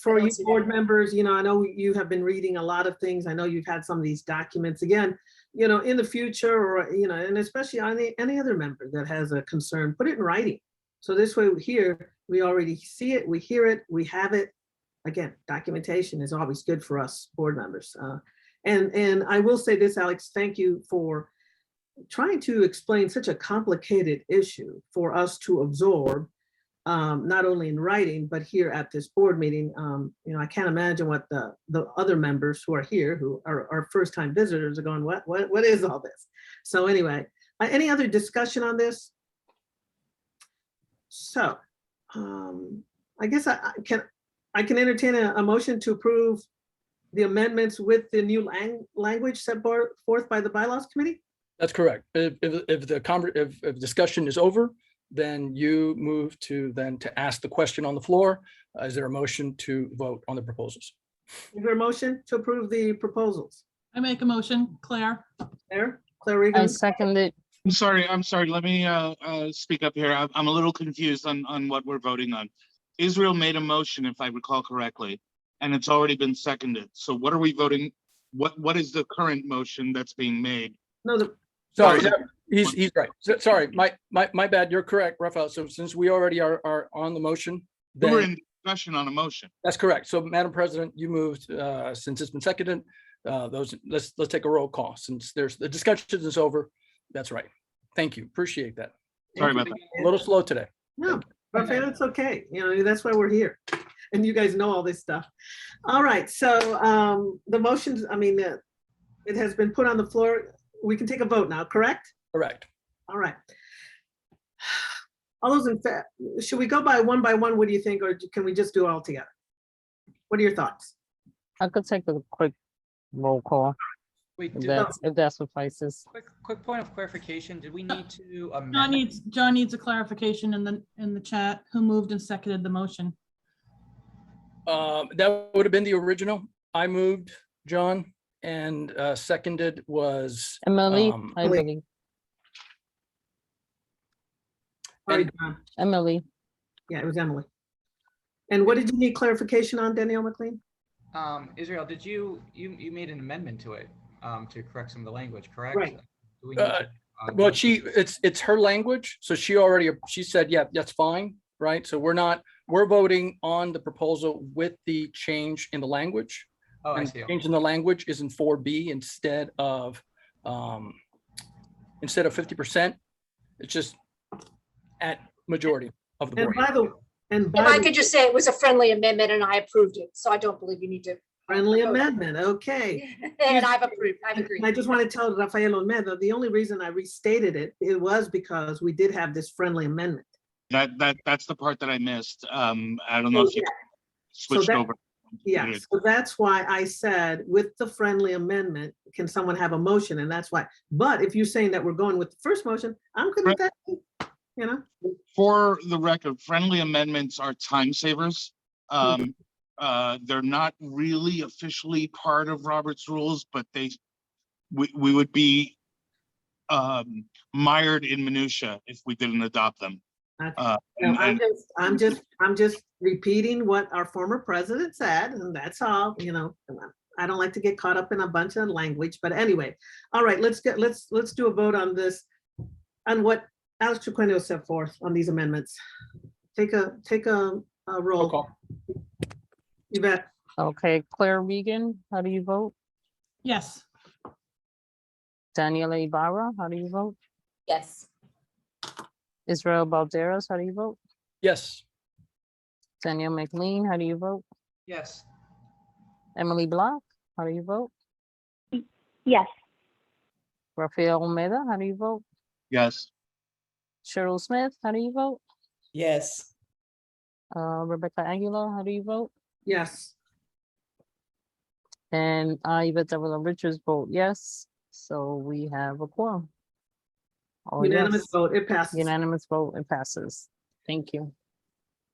for
I don't
you
see
board
that.
members, you know, I know you have been reading a lot of things. I know you've had some of these documents. Again, you know, in the future, or, you know, and especially on any other member that has a concern, put it in writing. So this way here, we already see it, we hear it, we have it. Again, documentation is always good for us board members. And I will say this, Alex, thank you for trying to explain such a complicated issue for us to absorb, not only in writing, but here at this board meeting. You know, I can't imagine what the other members who are here, who are first-time visitors, are going, what is all this? So anyway, any other discussion on this? So I guess I can entertain a motion to approve the amendments with the new language set forth by the Bylaws Committee?
That's correct. If discussion is over, then you move to ask the question on the floor. Is there a motion to vote on the proposals?
Is there a motion to approve the proposals?
I make a motion, Claire.
Claire
I
Regan?
second it.
I'm sorry. Let me speak up here. I'm a little confused on what we're voting on. Israel made a motion, if I recall correctly, and it's already been seconded. So what are we voting? What is the current motion that's being made?
No,
Sorry, he's right. Sorry, my bad. You're correct, Rafael. So since we already are on the motion,
We were
then
in discussion on a motion.
that's correct. So Madam President, you moved, since it's been seconded, let's take a roll call since the discussion is over. That's right. Thank you. Appreciate that.
Sorry about that.
A little slow today.
no, Rafael, it's okay. You know, that's why we're here. And you guys know all this stuff. All right, so the motions, I mean, it has been put on the floor. We can take a vote now, correct?
Correct.
All right. All those in favor, should we go by one? What do you think? Or can we just do it all together? What are your thoughts?
I could take a quick roll call.
Wait,
If that suffices.
quick point of clarification. Did we need to amend?
John needs a clarification in the chat. Who moved and seconded the motion?
That would have been the original. I moved, John, and seconded was
Emily, I
Emily.
believe.
Sorry, John.
Emily.
Yeah, it was Emily. And what did you need clarification on, Danielle McLean?
Israel, did you made an amendment to it to correct some of the language, correct?
Right.
Do we need to,
well, it's her language. So she said, yeah, that's fine, right? So we're voting on the proposal with the change in the language.
Oh, I
And
see.
change in the language is in 4B instead of 50%. It's just at majority of the board.
If I could just say it was a friendly amendment and I approved it, so I don't believe you need to.
Friendly amendment, okay.
And I've approved, I've agreed.
And I just want to tell Rafael Olmedo, the only reason I restated it was because we did have this friendly amendment.
That's the part that I missed. I don't know if you switched over.
Yeah, so that's why I said with the friendly amendment, can someone have a motion? And that's why. But if you're saying that we're going with the first motion, I'm good with that. You know,
For the record, friendly amendments are time savers. They're not really officially part of Robert's rules, but we would be mired in minutia if we didn't adopt them.
Okay.
Uh,
No,
and-
I'm just repeating what our former president said, and that's all, you know. I don't like to get caught up in a bunch of language, but anyway. All right, let's do a vote on this, on what Alex Traquino set forth on these amendments. Take a roll.
call.
Yvette,
Okay, Claire Regan, how do you vote?
Yes.
Daniela Ibarra, how do you vote?
Yes.
Israel Balderas, how do you vote?
Yes.
Danielle McLean, how do you vote?
Yes.
Emily Block, how do you vote?
Yes.
Rafael Almeida, how do you vote?
Yes.
Cheryl Smith, how do you vote?
Yes.
Rebecca Aguilar, how do you vote?
yes.
And I, Yvette Davila Richards, vote yes. So we have a quorum. All
Unanimous
yes.
vote, it passes.
Unanimous vote, it passes. Thank you.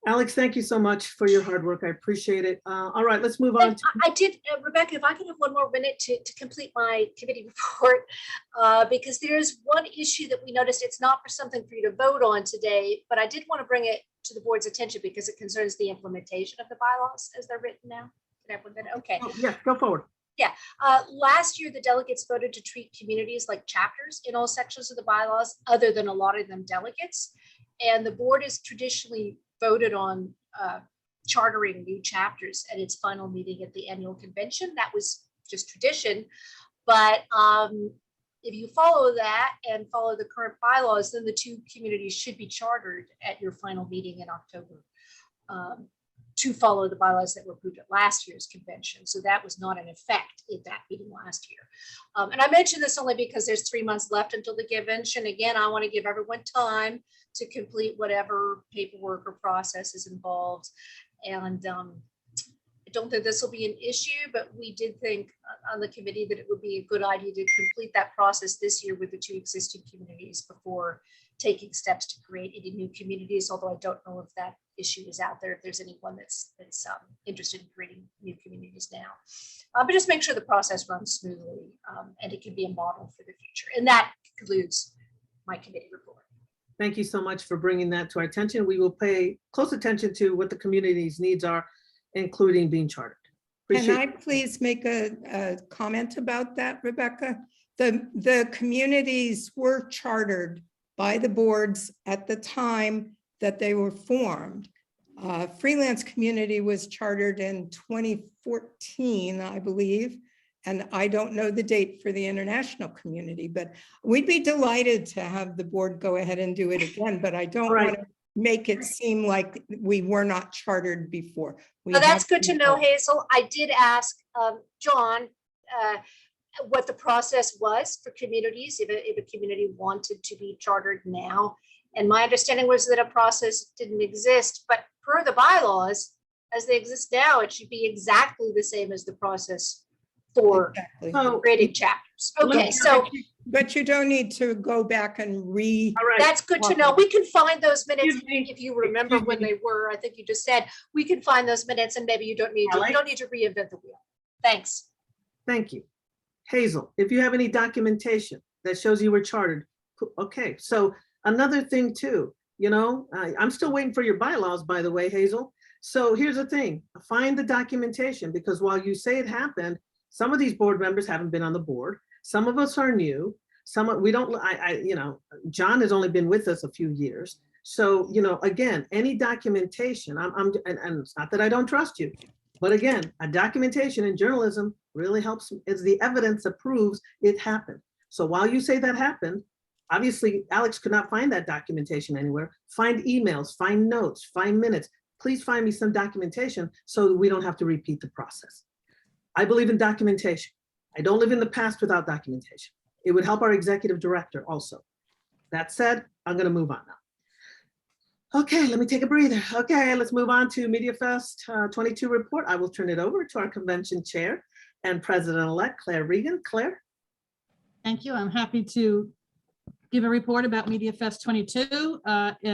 Alex, thank you so much for your hard work. I appreciate it. All right, let's move on.
And I did, Rebecca, if I could have one more minute to complete my committee report, because there's one issue that we noticed. It's not for something for you to vote on today, but I did want to bring it to the board's attention because it concerns the implementation of the bylaws as they're written now. Can I put that? Okay.
Oh, yeah, go forward.
Yeah, last year, the delegates voted to treat communities like chapters in all sections of the bylaws, other than allotting them delegates. And the board has traditionally voted on chartering new chapters at its final meeting at the annual convention. That was just tradition. But if you follow that and follow the current bylaws, then the two communities should be chartered at your final meeting in October. To follow the bylaws that were approved at last year's convention. So that was not in effect at that meeting last year. And I mention this only because there's 3 months left until the convention. Again, I want to give everyone time to complete whatever paperwork or process is involved. And I don't think this will be an issue, but we did think on the committee that it would be a good idea to complete that process this year with the two existing communities before taking steps to create any new communities, although I don't know if that issue is out there, if there's anyone that's interested in creating new communities now. But just make sure the process runs smoothly and it can be a model for the future. And that concludes my committee report.
Thank you so much for bringing that to our attention. We will pay close attention to what the community's needs are, including being chartered.
Can I please make a comment about that, Rebecca? The communities were chartered by the boards at the time that they were formed. Freelance community was chartered in 2014, I believe, and I don't know the date for the international community, but we'd be delighted to have the board go ahead and do it again, but I don't want to make it seem like we were not chartered before.
Well, that's good to know, Hazel. I did ask John what the process was for communities, if a community wanted to be chartered now. And my understanding was that a process didn't exist, but per the bylaws, as they exist now, it should be exactly the same as the process for creating chapters. Okay, so.
But you don't need to go back and
That's good to know. We can find those minutes if you remember when they were. I think you just said we can find those minutes, and maybe you don't need to. You don't need to reinvent the wheel. Thanks.
Thank you. Hazel, if you have any documentation that shows you were chartered, okay. So another thing too, you know, I'm still waiting for your bylaws, by the way, Hazel. So here's the thing, find the documentation, because while you say it happened, some of these board members haven't been on the board. Some of us are new. We don't, you know, John has only been with us a few years. So, you know, again, any documentation, and it's not that I don't trust you, but again, a documentation in journalism really helps. It's the evidence that proves it happened. So while you say that happened, obviously Alex could not find that documentation anywhere. Find emails, find notes, find minutes. Please find me some documentation so that we don't have to repeat the process. I believe in documentation. I don't live in the past without documentation. It would help our executive director also. That said, I'm gonna move on now. Okay, let me take a breather. Okay, let's move on to Mediafest 22 report. I will turn it over to our convention chair and president-elect Claire Regan. Claire.
Thank you. I'm happy to give a report about Mediafest 22.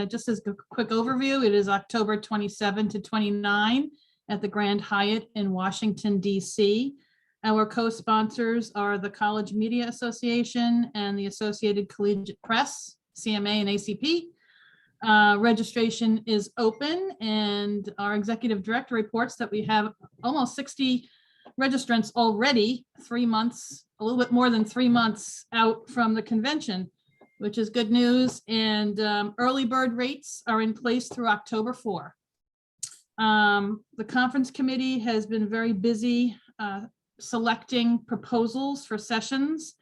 Just as a quick overview, it is October 27 to 29 at the Grand Hyatt in Washington, DC. Our co-sponsors are the College Media Association and the Associated Collegiate Press, CMA and ACP. Registration is open, and our executive director reports that we have almost 60 registrants already, 3 months, a little bit more than 3 months out from the convention, which is good news. And early bird rates are in place through October 4. The conference committee has been very busy selecting proposals for sessions.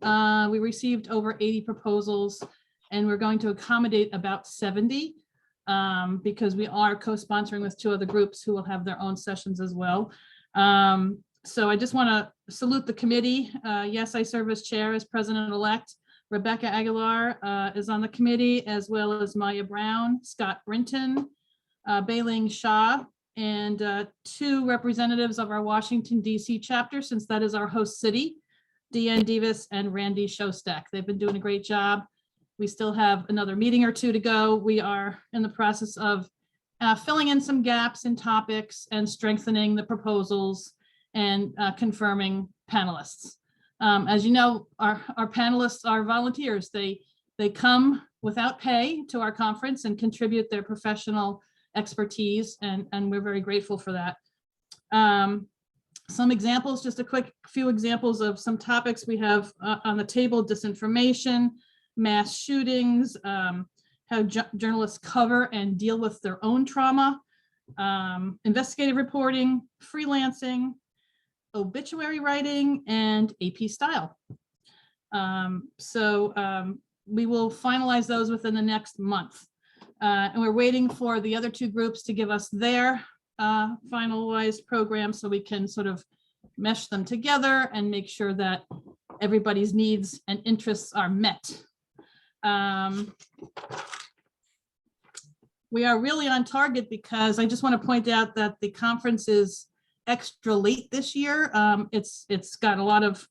We received over 80 proposals, and we're going to accommodate about 70 because we are co-sponsoring with 2 other groups who will have their own sessions as well. So I just want to salute the committee. Yes, I serve as chair, as president-elect. Rebecca Aguilar is on the committee, as well as Maya Brown, Scott Brinton, Bailing Shaw, and 2 representatives of our Washington, D.C. chapter, since that is our host city, Deanne Davis and Randy Shostak. They've been doing a great job. We still have another meeting or 2 to go. We are in the process of filling in some gaps in topics and strengthening the proposals and confirming panelists. As you know, our panelists are volunteers. They come without pay to our conference and contribute their professional expertise, and we're very grateful for that. Some examples, just a quick few examples of some topics we have on the table: disinformation, mass shootings, how journalists cover and deal with their own trauma, investigative reporting, freelancing, obituary writing, and AP style. We will finalize those within the next month. And we're waiting for the other 2 groups to give us their finalized program so we can sort of mesh them together and make sure that everybody's needs and interests are met. We are really on target because I just want to point out that the conference is extra late this year. It's got a lot of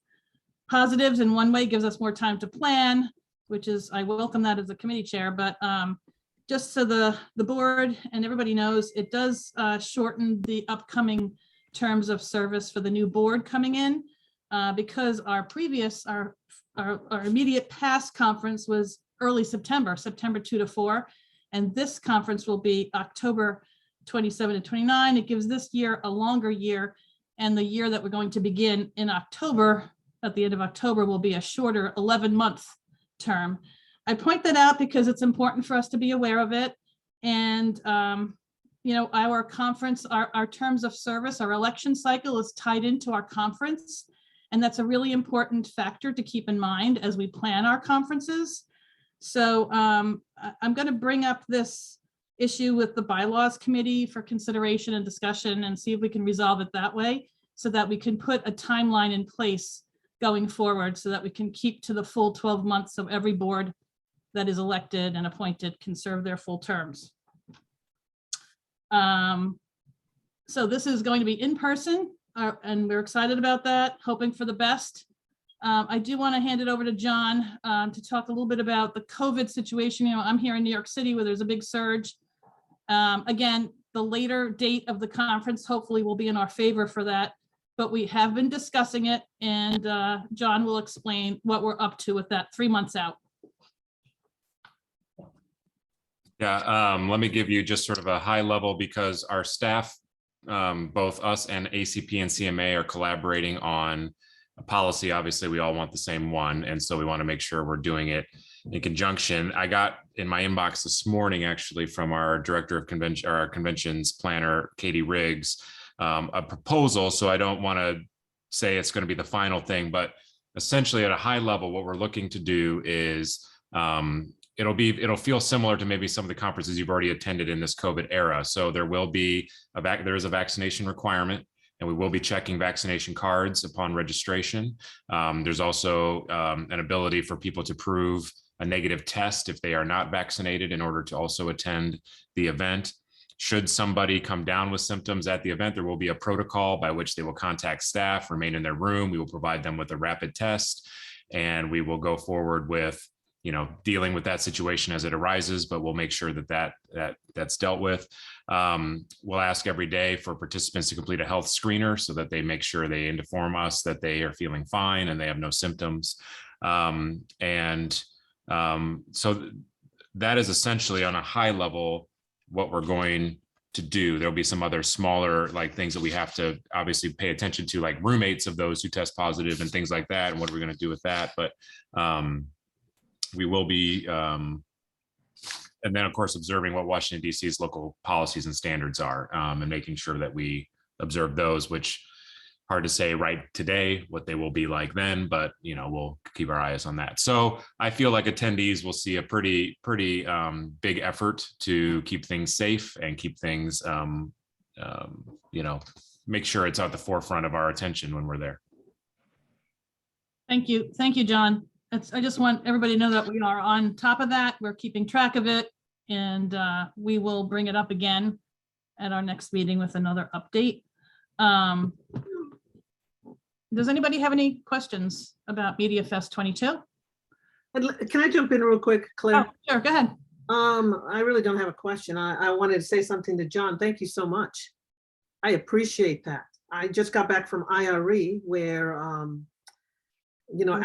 positives. In one way, gives us more time to plan, which is, I welcome that as a committee chair, but just so the board and everybody knows, it does shorten the upcoming terms of service for the new board coming in, because our immediate past conference was early September 2 to 4, and this conference will be October 27 to 29. It gives this year a longer year, and the year that we're going to begin in October, at the end of October, will be a shorter 11-month term. I point that out because it's important for us to be aware of it. And, our conference, our terms of service, our election cycle is tied into our conference. And that's a really important factor to keep in mind as we plan our conferences. So I'm going to bring up this issue with the bylaws committee for consideration and discussion and see if we can resolve it that way so that we can put a timeline in place going forward so that we can keep to the full 12 months so every board that is elected and appointed can serve their full terms. So this is going to be in person, and we're excited about that, hoping for the best. I do want to hand it over to John to talk a little bit about the COVID situation. I'm here in New York City where there's a big surge. Again, the later date of the conference hopefully will be in our favor for that, but we have been discussing it, and John will explain what we're up to with that 3 months out.
Yeah, let me give you just sort of a high level because our staff, both us and ACP and CMA, are collaborating on a policy. Obviously, we all want the same one, and so we want to make sure we're doing it in conjunction. I got in my inbox this morning, actually, from our director of convention, our conventions planner, Katie Riggs, a proposal. So I don't want to say it's going to be the final thing, but essentially at a high level, what we're looking to do is it'll feel similar to maybe some of the conferences you've already attended in this COVID era. So there will be there is a vaccination requirement, and we will be checking vaccination cards upon registration. There's also an ability for people to prove a negative test if they are not vaccinated in order to also attend the event. Should somebody come down with symptoms at the event, there will be a protocol by which they will contact staff, remain in their room. We will provide them with a rapid test, and we will go forward with dealing with that situation as it arises, but we'll make sure that's dealt with. We'll ask every day for participants to complete a health screener so that they make sure they inform us that they are feeling fine and they have no symptoms. So that is essentially on a high level what we're going to do. There'll be some other smaller like things that we have to obviously pay attention to, like roommates of those who test positive and things like that, and what are we going to do with that. But we will be, and then of course observing what Washington DC's local policies and standards are, and making sure that we observe those, which hard to say right today what they will be like then, but you know, we'll keep our eyes on that. So I feel like attendees will see a pretty big effort to keep things safe and keep things, you know, make sure it's at the forefront of our attention when we're there.
Thank you. Thank you, John. I just want everybody to know that we are on top of that. We're keeping track of it, and we will bring it up again at our next meeting with another update. Does anybody have any questions about Mediafest 22?
Can I jump in real quick, Claire?
Oh, sure, go ahead.
I really don't have a question. I wanted to say something to John. Thank you so much. I appreciate that. I just got back from IRE where, you know,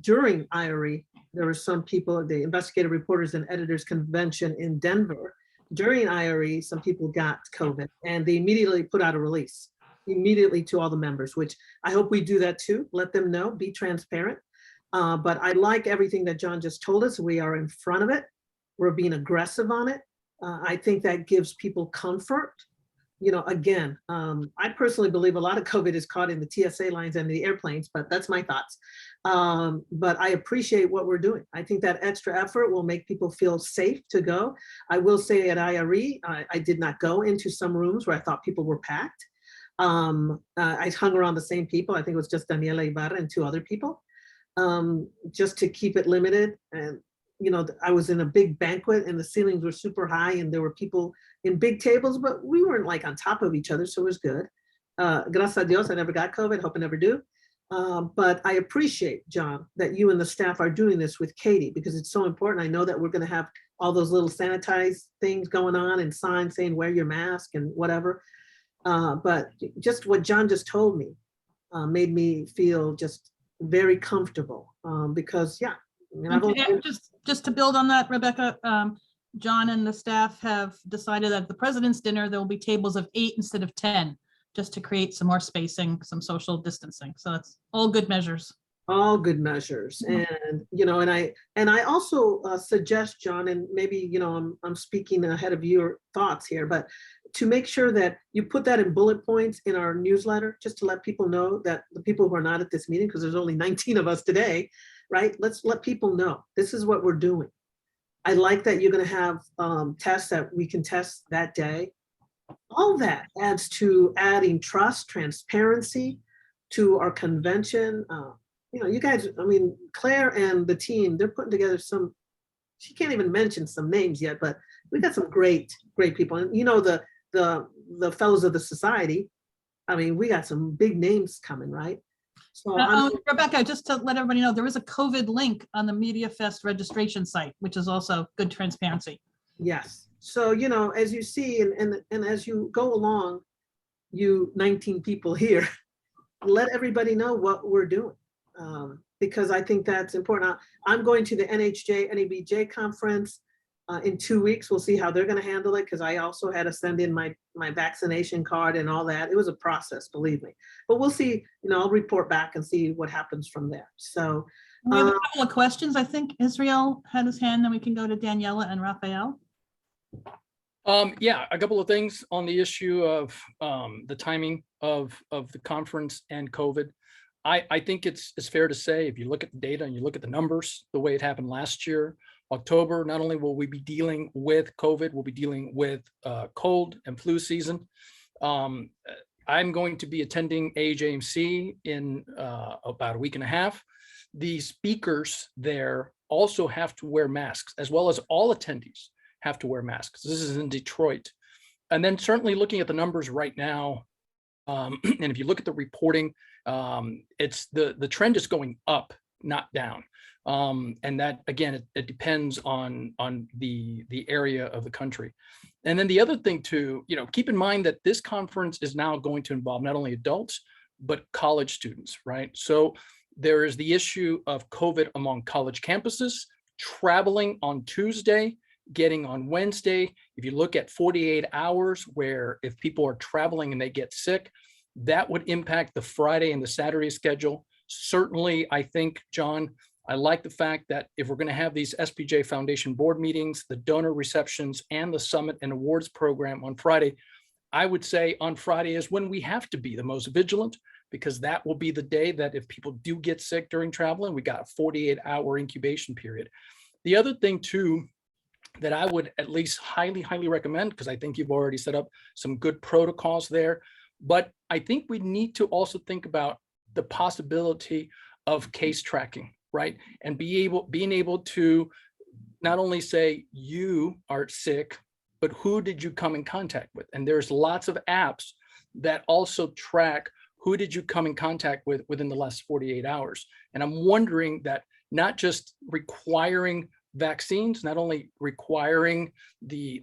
during IRE, there were some people, the investigative reporters and editors convention in Denver. During IRE, some people got COVID and they immediately put out a release immediately to all the members, which I hope we do that too. Let them know, be transparent. But I like everything that John just told us. We are in front of it. We're being aggressive on it. I think that gives people comfort. You know, again, I personally believe a lot of COVID is caught in the TSA lines and the airplanes, but that's my thoughts. But I appreciate what we're doing. I think that extra effort will make people feel safe to go. I will say at IRE, I did not go into some rooms where I thought people were packed. I hung around the same people. I think it was just Daniela Ibarra and 2 other people, just to keep it limited. And, you know, I was in a big banquet and the ceilings were super high and there were people in big tables, but we weren't like on top of each other, so it was good. Gracias a Dios, I never got COVID, hope I never do. But I appreciate, John, that you and the staff are doing this with Katie, because it's so important. I know that we're gonna have all those little sanitized things going on and signs saying wear your mask and whatever. But just what John just told me made me feel just very comfortable, because yeah. I mean,
just to build on that, Rebecca, John and the staff have decided that at the president's dinner, there will be tables of 8 instead of 10, just to create some more spacing, some social distancing. So that's all good measures.
All good measures. And, you know, and I also suggest, John, and maybe, you know, I'm speaking ahead of your thoughts here, but to make sure that you put that in bullet points in our newsletter, just to let people know that the people who are not at this meeting, because there's only 19 of us today, right? Let's let people know this is what we're doing. I like that you're going to have tests that we can test that day. All that adds to adding trust, transparency to our convention. You know, you guys, I mean, Claire and the team, they're putting together some, she can't even mention some names yet, but we got some great people. And you know, the fellows of the society, I mean, we got some big names coming, right? So
Rebecca, just to let everybody know, there is a COVID link on the Mediafest registration site, which is also good transparency.
Yes. So, you know, as you see, and as you go along, you 19 people here, let everybody know what we're doing. Because I think that's important. I'm going to the NHJ, NABJ conference in 2 weeks. We'll see how they're going to handle it, because I also had to send in my vaccination card and all that. It was a process, believe me. But we'll see, you know, I'll report back and see what happens from there. So
we have a couple of questions. I think Israel had his hand, then we can go to Daniela and Raphael.
Yeah, a couple of things on the issue of the timing of the conference and COVID. I think it's fair to say, if you look at the data and you look at the numbers, the way it happened last year, October, not only will we be dealing with COVID, we'll be dealing with cold and flu season. I'm going to be attending AJMC in about a week and a half. The speakers there also have to wear masks, as well as all attendees have to wear masks. This is in Detroit. And then certainly looking at the numbers right now, and if you look at the reporting, it's the trend is going up, not down. And that, again, it depends on the area of the country. And then the other thing to, you know, keep in mind that this conference is now going to involve not only adults, but college students, right? So there is the issue of COVID among college campuses. Traveling on Tuesday getting on Wednesday. If you look at 48 hours, where if people are traveling and they get sick, that would impact the Friday and the Saturday schedule. Certainly, I think, John, I like the fact that if we're going to have these SPJ Foundation board meetings, the donor receptions, and the summit and awards program on Friday, I would say on Friday is when we have to be the most vigilant, because that will be the day that if people do get sick during traveling, we got a 48-hour incubation period. The other thing too, that I would at least highly, highly recommend, because I think you've already set up some good protocols there, but I think we need to also think about the possibility of case tracking, right? And being able to not only say you are sick, but who did you come in contact with? And there's lots of apps that also track who did you come in contact with within the last 48 hours. And I'm wondering that not just requiring vaccines, not only requiring the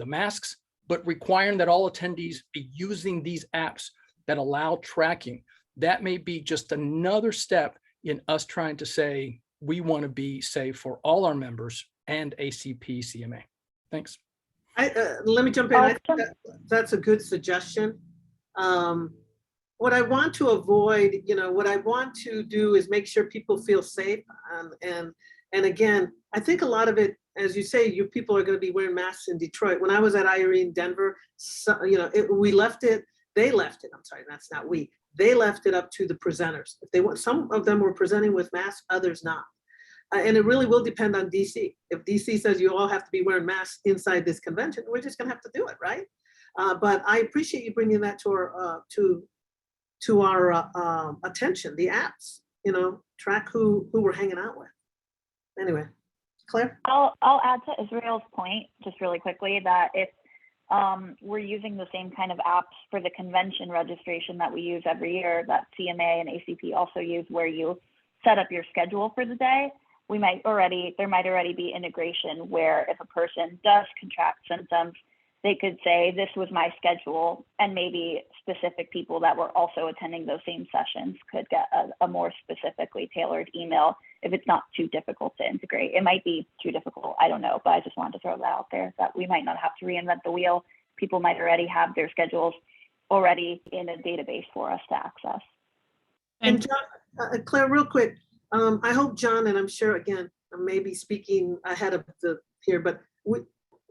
masks, but requiring that all attendees be using these apps that allow tracking. That may be just another step in us trying to say we want to be safe for all our members and ACP CMA. Thanks.
Let me jump in. I think that's a good suggestion. What I want to avoid, what I want to do is make sure people feel safe. And again, I think a lot of it, as you say, you people are going to be wearing masks in Detroit. When I was at Irene, Denver, we left it. They left it. I'm sorry, that's not we. They left it up to the presenters. If they want, some of them were presenting with masks, others not. And it really will depend on DC. If DC says you all have to be wearing masks inside this convention, we're just going to have to do it, right? But I appreciate you bringing that to our attention. The apps, track who we're hanging out with. Anyway, Claire.
I'll add to Israel's point just really quickly that if we're using the same kind of apps for the convention registration that we use every year, that CMA and ACP also use, where you set up your schedule for the day, there might already be integration where if a person does contract symptoms, they could say, this was my schedule, and maybe specific people that were also attending those same sessions could get a more specifically tailored email if it's not too difficult to integrate. It might be too difficult, I don't know, but I just wanted to throw that out there, that we might not have to reinvent the wheel. People might already have their schedules already in a database for us to access.
And John, Claire, real quick, I hope John, and I'm sure, again, I may be speaking ahead of here, but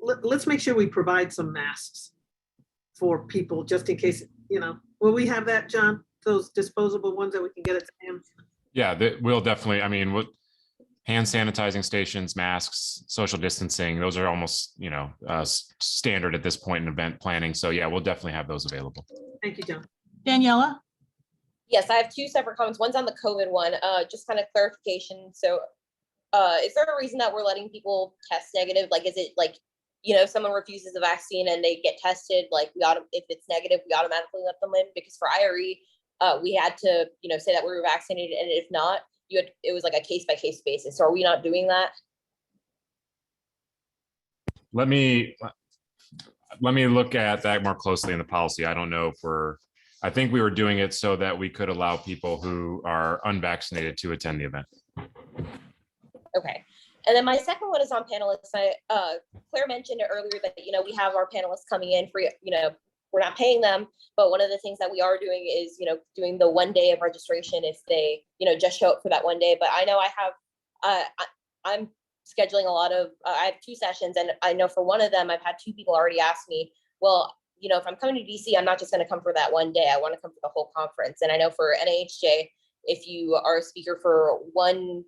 let's make sure we provide some masks for people just in case, will we have that, John? Those disposable ones that we can get at Sam's?
Yeah, we'll definitely, hand sanitizing stations, masks, social distancing, those are almost, standard at this point in event planning. So yeah, we'll definitely have those available.
Thank you, John.
Daniela?
Yes, I have two separate comments. One's on the COVID one, just kind of clarification. So is there a reason that we're letting people test negative? Like, is it like, if someone refuses the vaccine and they get tested, like if it's negative, we automatically let them in? Because for IRE, we had to, say that we were vaccinated, and if not, it was like a case-by-case basis. So are we not doing that?
Let me look at that more closely in the policy. I don't know if I think we were doing it so that we could allow people who are unvaccinated to attend the event.
Okay. And then my second one is on panelists. Claire mentioned it earlier that, we have our panelists coming in for, we're not paying them, but one of the things that we are doing is, doing the 1 day of registration if they, just show up for that 1 day. But I know I'm scheduling a lot of, I have 2 sessions, and I know for one of them, I've had 2 people already ask me, well, if I'm coming to DC, I'm not just going to come for that 1 day. I want to come for the whole conference. And I know for NHJ, if you are a speaker for one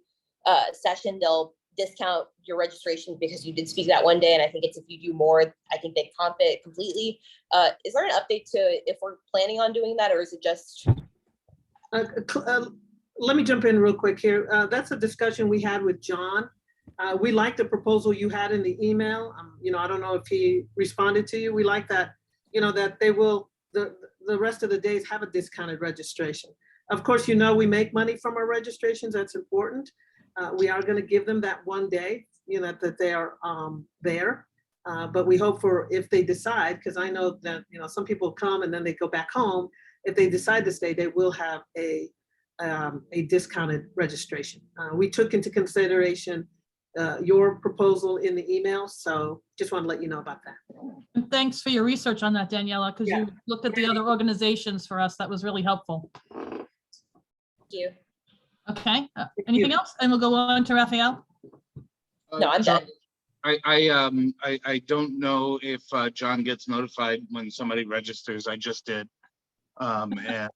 session, they'll discount your registration because you did speak that 1 day. And I think it's if you do more, I think they comp it completely. Is there an update to if we're planning on doing that, or is it just?
Let me jump in real quick here. That's a discussion we had with John. We like the proposal you had in the email. I don't know if he responded to you. We like that, that they will, the rest of the days have a discounted registration. Of course, we make money from our registrations. That's important. We are going to give them that 1 day, that they are there. But we hope for, if they decide, because I know that, some people come and then they go back home. If they decide to stay, they will have a discounted registration. We took into consideration your proposal in the email. So just want to let you know about that.
And thanks for your research on that, Daniela, because
Yeah.
you looked at the other organizations for us. That was really helpful.
Thank you.
Okay, anything else? And we'll go on to Raphael.
No, I'm done.
I don't know if John gets notified when somebody registers. I just did. And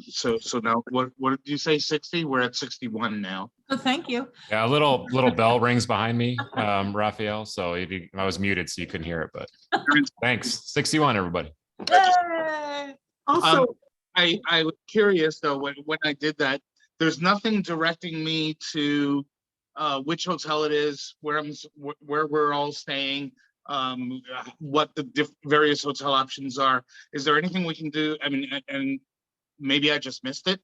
so now what did you say, 60? We're at 61 now.
So thank you.
Yeah, a little bell rings behind me, Raphael. So I was muted, so you couldn't hear it, but thanks. 61, everybody.
Yay!
Also,
I was curious though, when I did that, there's nothing directing me to which hotel it is, where we're all staying, what the various hotel options are. Is there anything we can do? I mean, and maybe I just missed it.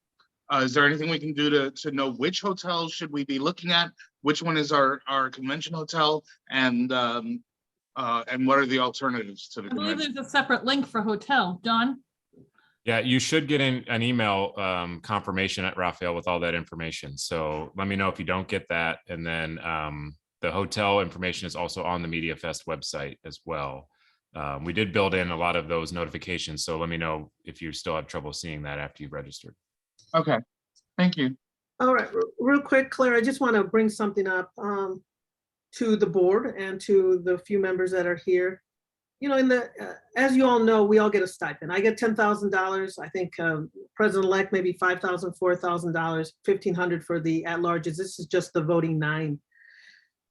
Is there anything we can do to know which hotel should we be looking at? Which one is our convention hotel, and what are the alternatives to the
I believe
convention?
there's a separate link for hotel. Don?
Yeah, you should get an email confirmation at Raphael with all that information. So let me know if you don't get that. And then the hotel information is also on the Mediafest website as well. We did build in a lot of those notifications. So let me know if you still have trouble seeing that after you've registered.
Okay, thank you.
all right, real quick, Claire, I just want to bring something up to the board and to the few members that are here. You know, as you all know, we all get a stipend. I get $10,000. I think President-elect maybe $5,000, $4,000, $1,500 for the at-larges. This is just the voting 9.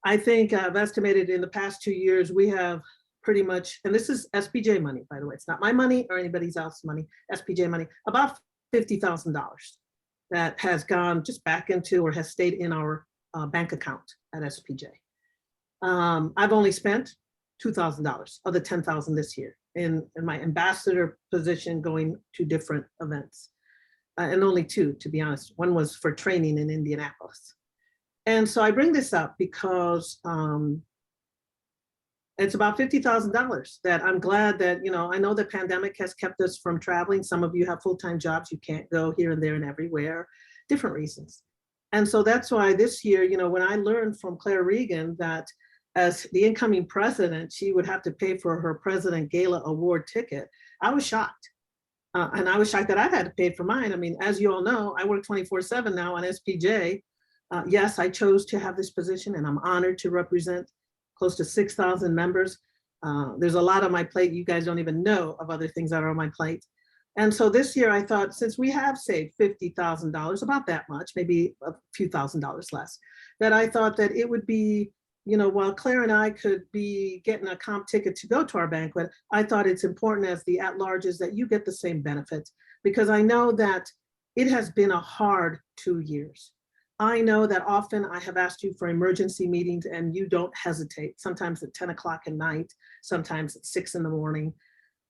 I think I've estimated in the past 2 years, we have pretty much, and this is SPJ money, by the way, it's not my money or anybody else's money, SPJ money, about $50,000 that has gone just back into or has stayed in our bank account at SPJ. I've only spent $2,000 of the $10,000 this year in my ambassador position going to different events. And only 2, to be honest. One was for training in Indianapolis. And so I bring this up because it's about $50,000 that I'm glad that, you know, I know the pandemic has kept us from traveling. Some of you have full-time jobs. You can't go here and there and everywhere, different reasons. And so that's why this year, you know, when I learned from Claire Regan that as the incoming president, she would have to pay for her President Gala Award ticket, I was shocked. And I was shocked that I had to pay for mine. I mean, as you all know, I work 24/7 now on SPJ. Yes, I chose to have this position and I'm honored to represent close to 6,000 members. There's a lot on my plate. You guys don't even know of other things that are on my plate. And so this year I thought, since we have saved $50,000, about that much, maybe a few $1,000s less, that I thought that it would be, you know, while Claire and I could be getting a comp ticket to go to our banquet, I thought it's important as the at-larges that you get the same benefits, because I know that it has been a hard 2 years. I know that often I have asked you for emergency meetings and you don't hesitate, sometimes at 10 o'clock at night, sometimes at 6 in the morning.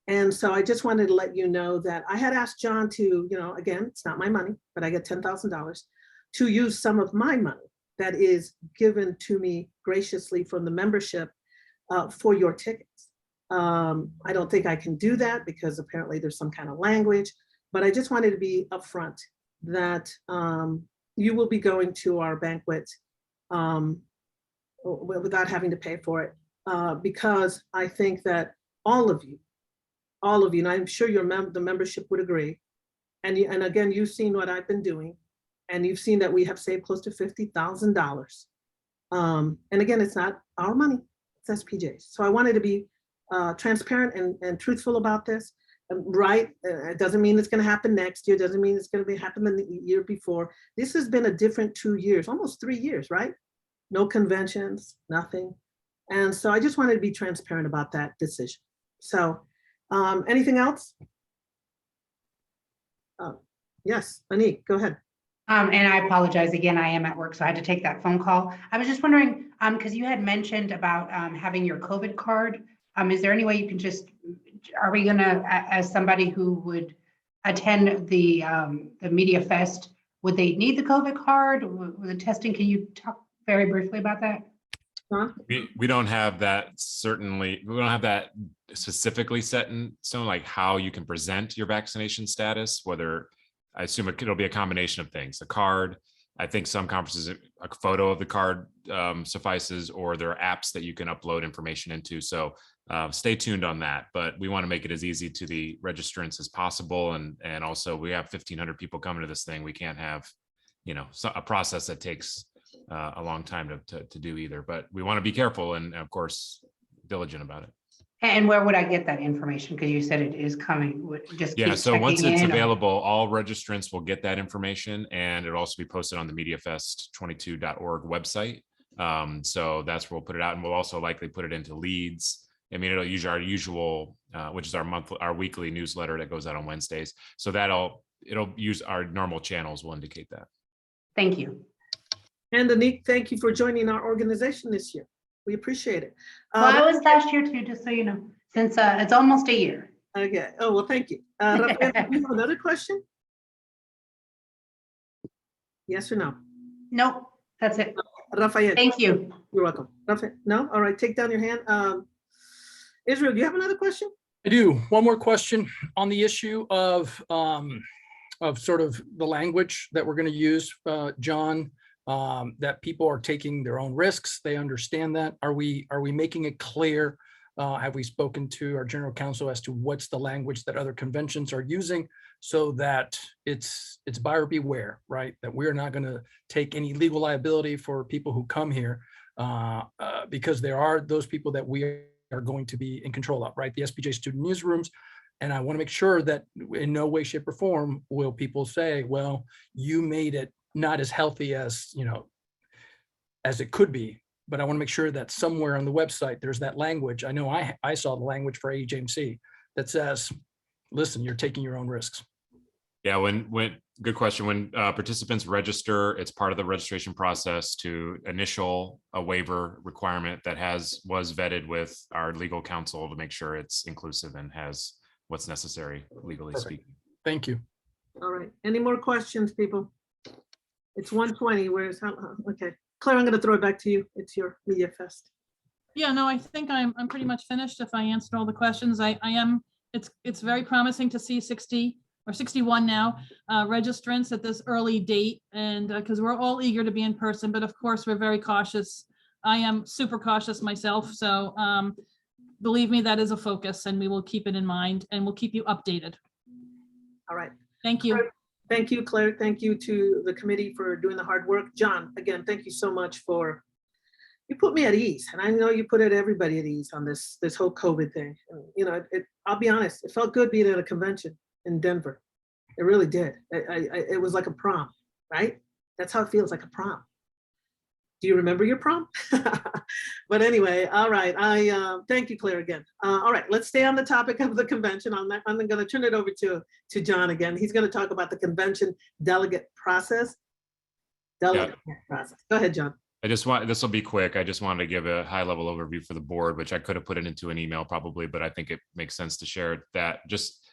And so I just wanted to let you know that I had asked John to, you know, again, it's not my money, but I get $10,000 to use some of my money that is given to me graciously from the membership for your tickets. I don't think I can do that because apparently there's some kind of language, but I just wanted to be upfront that you will be going to our banquet without having to pay for it, because I think that all of you, and I'm sure the membership would agree, and again, you've seen what I've been doing, and you've seen that we have saved close to $50,000. And again, it's not our money, it's SPJ's. So I wanted to be transparent and truthful about this. Right, it doesn't mean it's going to happen next year, doesn't mean it's going to happen the year before. This has been a different 2 years, almost 3 years, right? No conventions, nothing. And so I just wanted to be transparent about that decision. So anything else? Yes, Anik, go ahead.
And I apologize again, I am at work, so I had to take that phone call. I was just wondering, because you had mentioned about having your COVID card. Is there any way you can just, are we gonna, as somebody who would attend the Mediafest, would they need the COVID card with the testing? Can you talk very briefly about that?
We don't have that, certainly, we don't have that specifically set in stone, like how you can present your vaccination status, whether, I assume it'll be a combination of things, a card, I think some conferences, a photo of the card suffices, or there are apps that you can upload information into. So stay tuned on that. But we want to make it as easy to the registrants as possible. And also we have 1,500 people coming to this thing. We can't have, a process that takes a long time to do either. But we want to be careful and, of course, diligent about it.
And where would I get that information? Because you said it is coming. Just
Yeah,
keep
so once
checking
it's
in, or-
available, all registrants will get that information, and it'll also be posted on the Mediafest22.org website. So that's where we'll put it out, and we'll also likely put it into leads. I mean, it'll use our usual, which is our weekly newsletter that goes out on Wednesdays. So it'll use our normal channels will indicate that.
Thank you.
And Anik, thank you for joining our organization this year. We appreciate it.
Well, I was last year too, just so you know, since it's almost a year.
Okay. Oh, well, thank you. Rafael, do you have another question? Yes or no?
Nope, that's it.
Rafael.
Thank you.
You're welcome. Rafael, no? All right, take down your hand. Israel, do you have another question?
I do. One more question on the issue of sort of the language that we're going to use, John, that people are taking their own risks. They understand that. Are we making it clear? Have we spoken to our general counsel as to what's the language that other conventions are using, so that it's buyer beware, right? That we're not going to take any legal liability for people who come here, because there are those people that we are going to be in control of, right? The SPJ student newsrooms. And I want to make sure that in no way, shape, or form will people say, well, you made it not as healthy as, as it could be. But I want to make sure that somewhere on the website, there's that language. I know I saw the language for AHMC that says, listen, you're taking your own risks.
Yeah, when good question. When participants register, it's part of the registration process to initial a waiver requirement that was vetted with our legal counsel to make sure it's inclusive and has what's necessary legally speaking.
Thank you.
All right. Any more questions, people? It's 1:20. Where's okay. Claire, I'm going to throw it back to you. It's your Mediafest.
Yeah, no, I think I'm pretty much finished. If I answered all the questions, I am. It's very promising to see 60 or 61 now registrants at this early date, and because we're all eager to be in person, but of course we're very cautious. I am super cautious myself, so believe me, that is a focus, and we will keep it in mind, and we'll keep you updated.
All right.
Thank you.
Thank you, Claire. Thank you to the committee for doing the hard work. John, again, thank you so much for, you put me at ease, and I know you put everybody at ease on this whole COVID thing. I'll be honest, it felt good being at a convention in Denver. It really did. It was like a prom, right? That's how it feels, like a prom. Do you remember your prom? But anyway, all right. Thank you, Claire, again. All right, let's stay on the topic of the convention. I'm going to turn it over to John again. He's going to talk about the convention delegate process. Delegate process. Go ahead, John.
This will be quick. I just wanted to give a high level overview for the board, which I could have put it into an email probably, but I think it makes sense to share that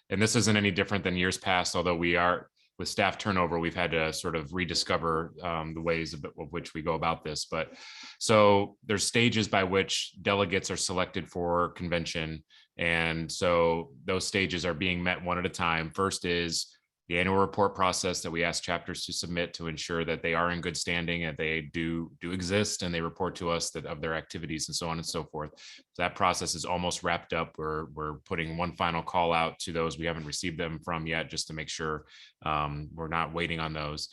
and this isn't any different than years past, although we are, with staff turnover, we've had to sort of rediscover the ways of which we go about this. But so there's stages by which delegates are selected for convention. And so those stages are being met one at a time. First is the annual report process that we ask chapters to submit to ensure that they are in good standing and they do exist, and they report to us of their activities and so on and so forth. So that process is almost wrapped up. We're putting one final call out to those we haven't received them from yet, just to make sure we're not waiting on those.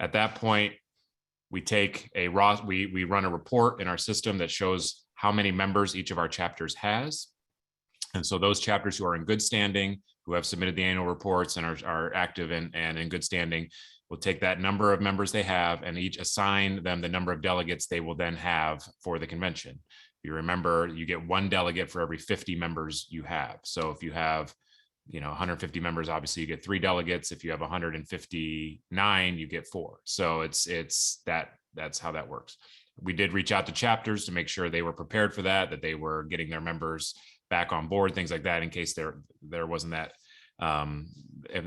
At that point, we take we run a report in our system that shows how many members each of our chapters has. And so those chapters who are in good standing, who have submitted the annual reports and are active and in good standing, will take that number of members they have and each assign them the number of delegates they will then have for the convention. If you remember, you get one delegate for every 50 members you have. So if you have 150 members, obviously you get 3 delegates. If you have 159, you get 4. So that's how that works. We did reach out to chapters to make sure they were prepared for that they were getting their members back on board, things like that, in case there wasn't that, and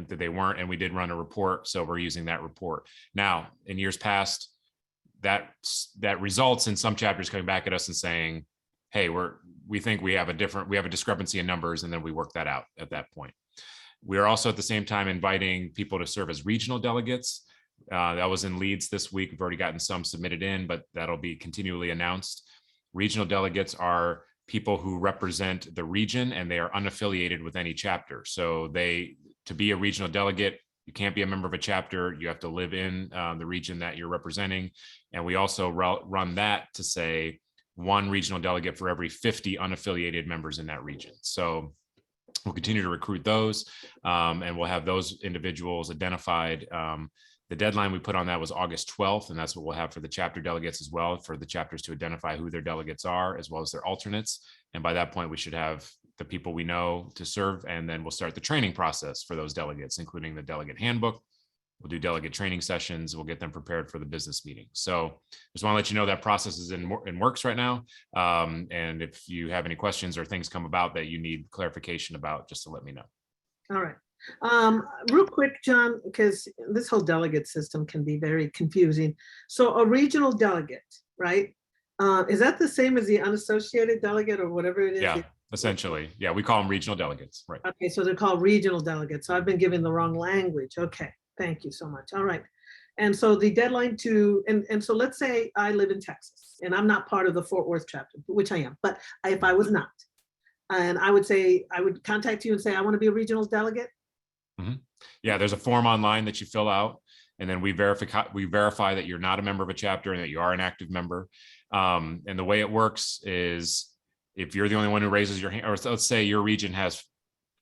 they weren't. And we did run a report, so we're using that report. Now, in years past, that results in some chapters coming back at us and saying, hey, we think we have a discrepancy in numbers, and then we work that out at that point. We are also at the same time inviting people to serve as regional delegates. That was in Leeds this week. We've already gotten some submitted in, but that'll be continually announced. Regional delegates are people who represent the region and they are unaffiliated with any chapter. So to be a regional delegate, you can't be a member of a chapter. You have to live in the region that you're representing. And we also run that to say one regional delegate for every 50 unaffiliated members in that region. So we'll continue to recruit those and we'll have those individuals identified. The deadline we put on that was August 12th, and that's what we'll have for the chapter delegates as well, for the chapters to identify who their delegates are, as well as their alternates. And by that point, we should have the people we know to serve, and then we'll start the training process for those delegates, including the delegate handbook. We'll do delegate training sessions. We'll get them prepared for the business meeting. So just want to let you know that process is in works right now. And if you have any questions or things come about that you need clarification about, just to let me know.
All right. Real quick, John, because this whole delegate system can be very confusing. So a regional delegate, right? Is that the same as the unassociated delegate or whatever it is?
Yeah, essentially. Yeah, we call them regional delegates, right?
Okay, so they're called regional delegates. So I've been given the wrong language. Okay, thank you so much. All right. And so the deadline to, and so let's say I live in Texas and I'm not part of the Fort Worth chapter, which I am, but if I was not, and I would say, I would contact you and say, I want to be a regional delegate.
Yeah, there's a form online that you fill out, and then we verify that you're not a member of a chapter and that you are an active member. And the way it works is if you're the only one who raises your hand, or let's say your region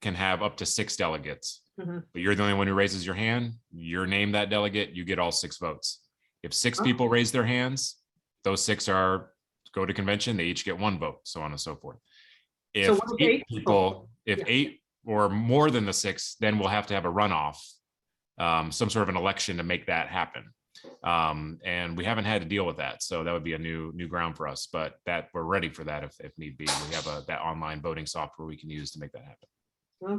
can have up to 6 delegates, but you're the only one who raises your hand, you're named that delegate, you get all 6 votes. If 6 people raise their hands, those 6 go to convention, they each get 1 vote, so on and so forth. If
So
8 people, if 8 or more than the 6, then we'll have to have a runoff, some sort of an election to make that happen. And we haven't had to deal with that. So that would be a new ground for us, but that we're ready for that if need be. We have that online voting software we can use to make that happen.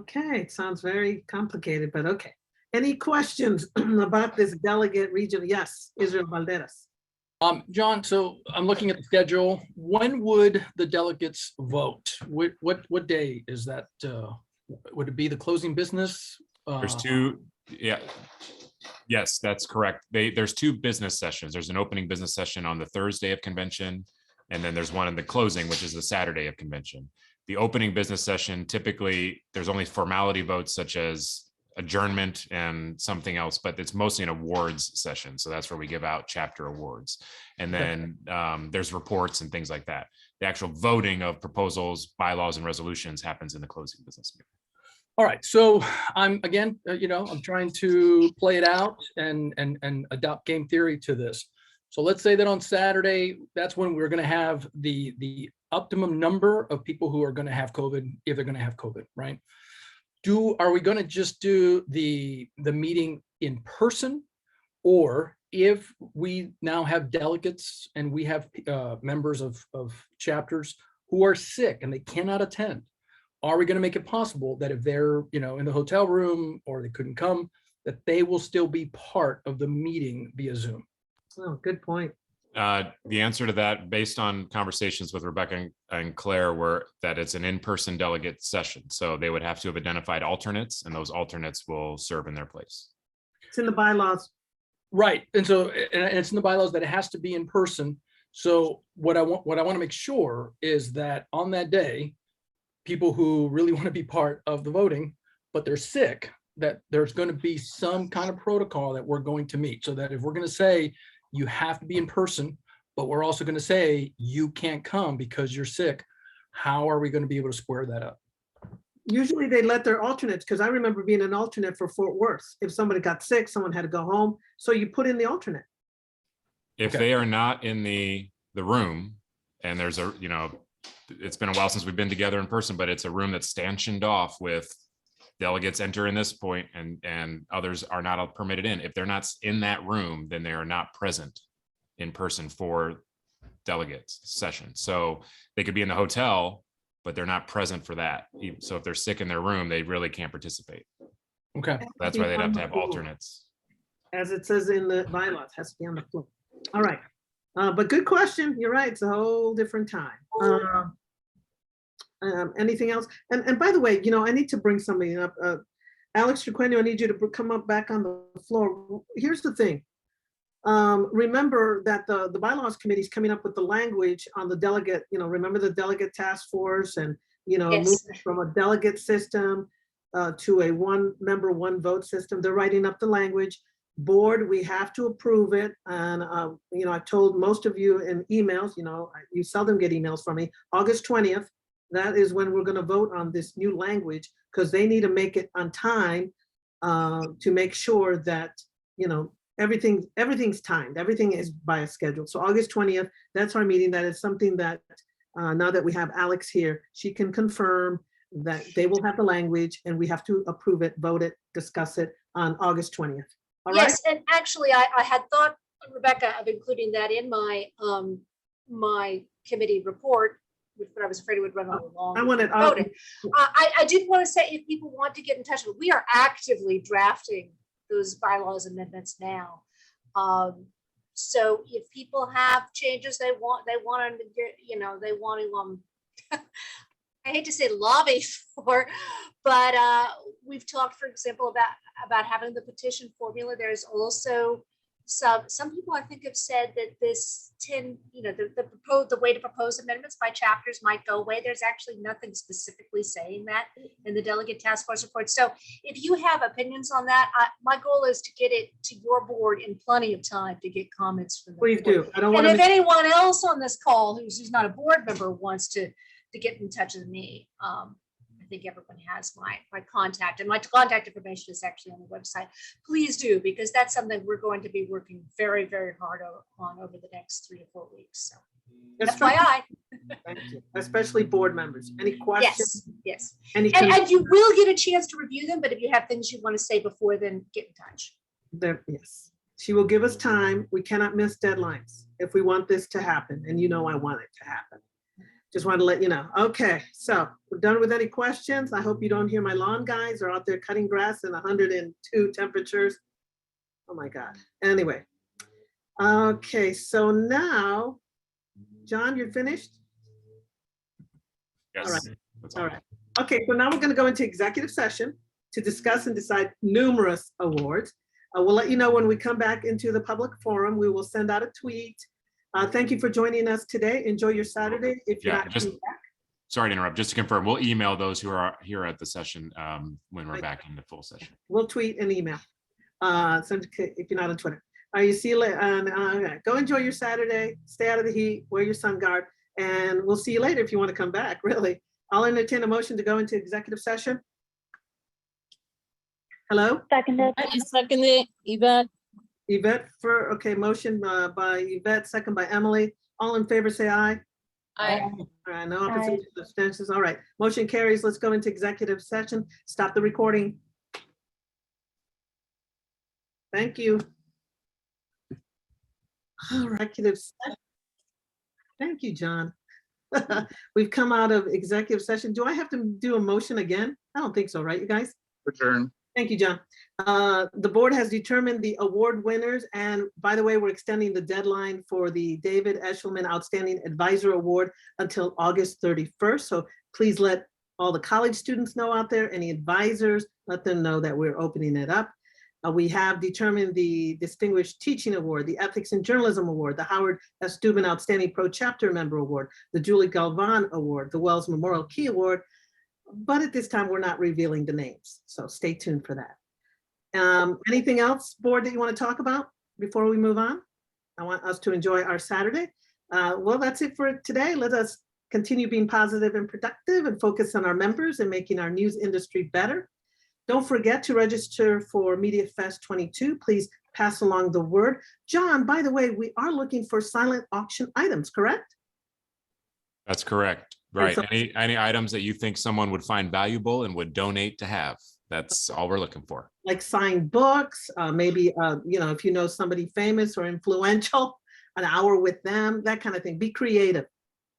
Okay, it sounds very complicated, but okay. Any questions about this delegate region? Yes, Israel Valderas.
John, so I'm looking at the schedule. When would the delegates vote? What day is that? Would it be the closing business?
There's 2, yeah. Yes, that's correct. There's 2 business sessions. There's an opening business session on the Thursday of convention, and then there's one in the closing, which is the Saturday of convention. The opening business session, typically, there's only formality votes such as adjournment and something else, but it's mostly an awards session. So that's where we give out chapter awards. And then there's reports and things like that. The actual voting of proposals, bylaws, and resolutions happens in the closing business meeting.
All right, so I'm again, I'm trying to play it out and adopt game theory to this. So let's say that on Saturday, that's when we're going to have the optimum number of people who are going to have COVID, if they're going to have COVID, right? Are we going to just do the meeting in person, or if we now have delegates and we have members of chapters who are sick and they cannot attend, are we going to make it possible that if they're in the hotel room or they couldn't come, that they will still be part of the meeting via Zoom?
Oh, good point.
The answer to that, based on conversations with Rebecca and Claire, were that it's an in-person delegate session. So they would have to have identified alternates, and those alternates will serve in their place.
It's in the bylaws.
Right, and so it's in the bylaws that it has to be in person. So what I want to make sure is that on that day, people who really want to be part of the voting, but they're sick, that there's going to be some kind of protocol that we're going to meet, so that if we're going to say you have to be in person, but we're also going to say you can't come because you're sick, how are we going to be able to square that up?
Usually they let their alternates, because I remember being an alternate for Fort Worth. If somebody got sick, someone had to go home. So you put in the alternate.
If they are not in the room, and there's it's been a while since we've been together in person, but it's a room that's stanchioned off with delegates enter in this point and others are not permitted in. If they're not in that room, then they are not present in person for delegates session. So they could be in the hotel, but they're not present for that. So if they're sick in their room, they really can't participate.
Okay.
That's why they'd have to have alternates.
As it says in the bylaws, has to be on the floor. All right. But good question. You're right. It's a whole different time. Anything else? And by the way, I need to bring somebody up. Alex Triqueno, I need you to come up back on the floor. Here's the thing. remember that the bylaws committee is coming up with the language on the delegate, remember the delegate task force and,
Yes.
moving from a delegate system to a one member, one vote system. They're writing up the language. Board, we have to approve it. And, I've told most of you in emails, you seldom get emails from me. August 20th, that is when we're going to vote on this new language because they need to make it on time to make sure that, everything's timed. Everything is by a schedule. So August 20th, that's our meeting. That is something that now that we have Alex here, she can confirm that they will have the language and we have to approve it, vote it, discuss it on August 20th. All right?
Yes, and actually, I had thought, Rebecca, of including that in my my committee report, but I was afraid it would run a little long.
I wanted
voted. I did want to say, if people want to get in touch with, we are actively drafting those bylaws amendments now. So if people have changes they want to get, they want to I hate to say lobby for, but we've talked, for example, about having the petition formula. There's also some people I think have said that this the way to propose amendments by chapters might go away. There's actually nothing specifically saying that in the delegate task force report. So if you have opinions on that, my goal is to get it to your board in plenty of time to get comments from them.
Please do. I don't want
And
to.
if anyone else on this call who's not a board member wants to get in touch with me, I think everyone has my contact, and my contact information is actually on the website. Please do, because that's something we're going to be working very, very hard on over the next 3 to 4 weeks. So FYI.
Thank you. Especially board members. Any questions?
Yes.
Any
And you will get a chance to review them, but if you have things you want to say before then, get in touch.
Yes. She will give us time. We cannot miss deadlines if we want this to happen. And I want it to happen. Just want to let you know. Okay, so we're done with any questions. I hope you don't hear my lawn guys are out there cutting grass in 102 temperatures. Oh my God. Anyway. Okay, so now, John, you're finished?
Yes.
All right. All right. Okay, so now we're going to go into executive session to discuss and decide numerous awards. We'll let you know when we come back into the public forum. We will send out a tweet. Thank you for joining us today. Enjoy your Saturday. If you're not coming back.
Sorry to interrupt. Just to confirm, we'll email those who are here at the session when we're back in the full session.
We'll tweet and email. If you're not on Twitter. You see you later. Go enjoy your Saturday. Stay out of the heat. Wear your sun guard. And we'll see you later if you want to come back, really. I'll entertain a motion to go into executive session. Hello?
Seconded.
Seconded, Yvette.
Yvette motion by Yvette, second by Emily. All in favor, say aye.
Aye.
All right, no opposition, abstentions. All right, motion carries. Let's go into executive session. Stop the recording. Thank you. All right, executive session. Thank you, John. We've come out of executive session. Do I have to do a motion again? I don't think so, right, you guys?
Return.
Thank you, John. The board has determined the award winners. And by the way, we're extending the deadline for the David Eshelman Outstanding Advisor Award until August 31st. So please let all the college students know out there, any advisors, let them know that we're opening it up. We have determined the Distinguished Teaching Award, the Ethics in Journalism Award, the Howard S. Dubin Outstanding Pro Chapter Member Award, the Julie Galvan Award, the Wells Memorial Key Award. But at this time, we're not revealing the names. So stay tuned for that. Anything else, board, that you want to talk about before we move on? I want us to enjoy our Saturday. Well, that's it for today. Let us continue being positive and productive and focus on our members and making our news industry better. Don't forget to register for Mediafest 22. Please pass along the word. John, by the way, we are looking for silent auction items, correct?
That's correct. Right.
So,
any items that you think someone would find valuable and would donate to have. That's all we're looking for.
like signed books, maybe, if you know somebody famous or influential, an hour with them, that kind of thing. Be creative.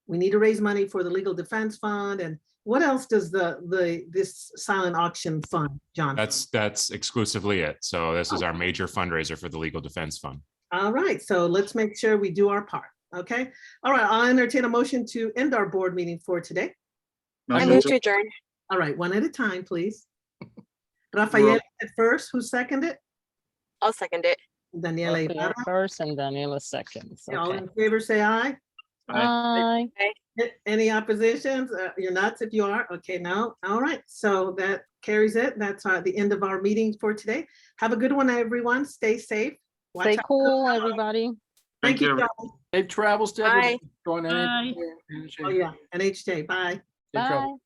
We need to raise money for the Legal Defense Fund. And what else does this silent auction fund, John?
That's exclusively it. So this is our major fundraiser for the Legal Defense Fund.
All right, so let's make sure we do our part. Okay. All right, I'll entertain a motion to end our board meeting for today.
I move to adjourn.
All right, one at a time, please. Rafael at first, who seconded it?
I'll second it.
Daniela
Rafael
Ibarra.
first and Daniela second.
All
Okay.
in favor, say aye.
Aye.
Any oppositions? You're nuts if you are. Okay, no. All right. So that carries it. That's the end of our meeting for today. Have a good one, everyone. Stay safe. Watch
Stay
out.
cool, everybody.
Thank you.
you.
guys.
Safe travels to
Bye.
everyone. Join
Bye.
NHJ.
Oh, yeah. NHJ. Bye.
Safe travels.
Bye.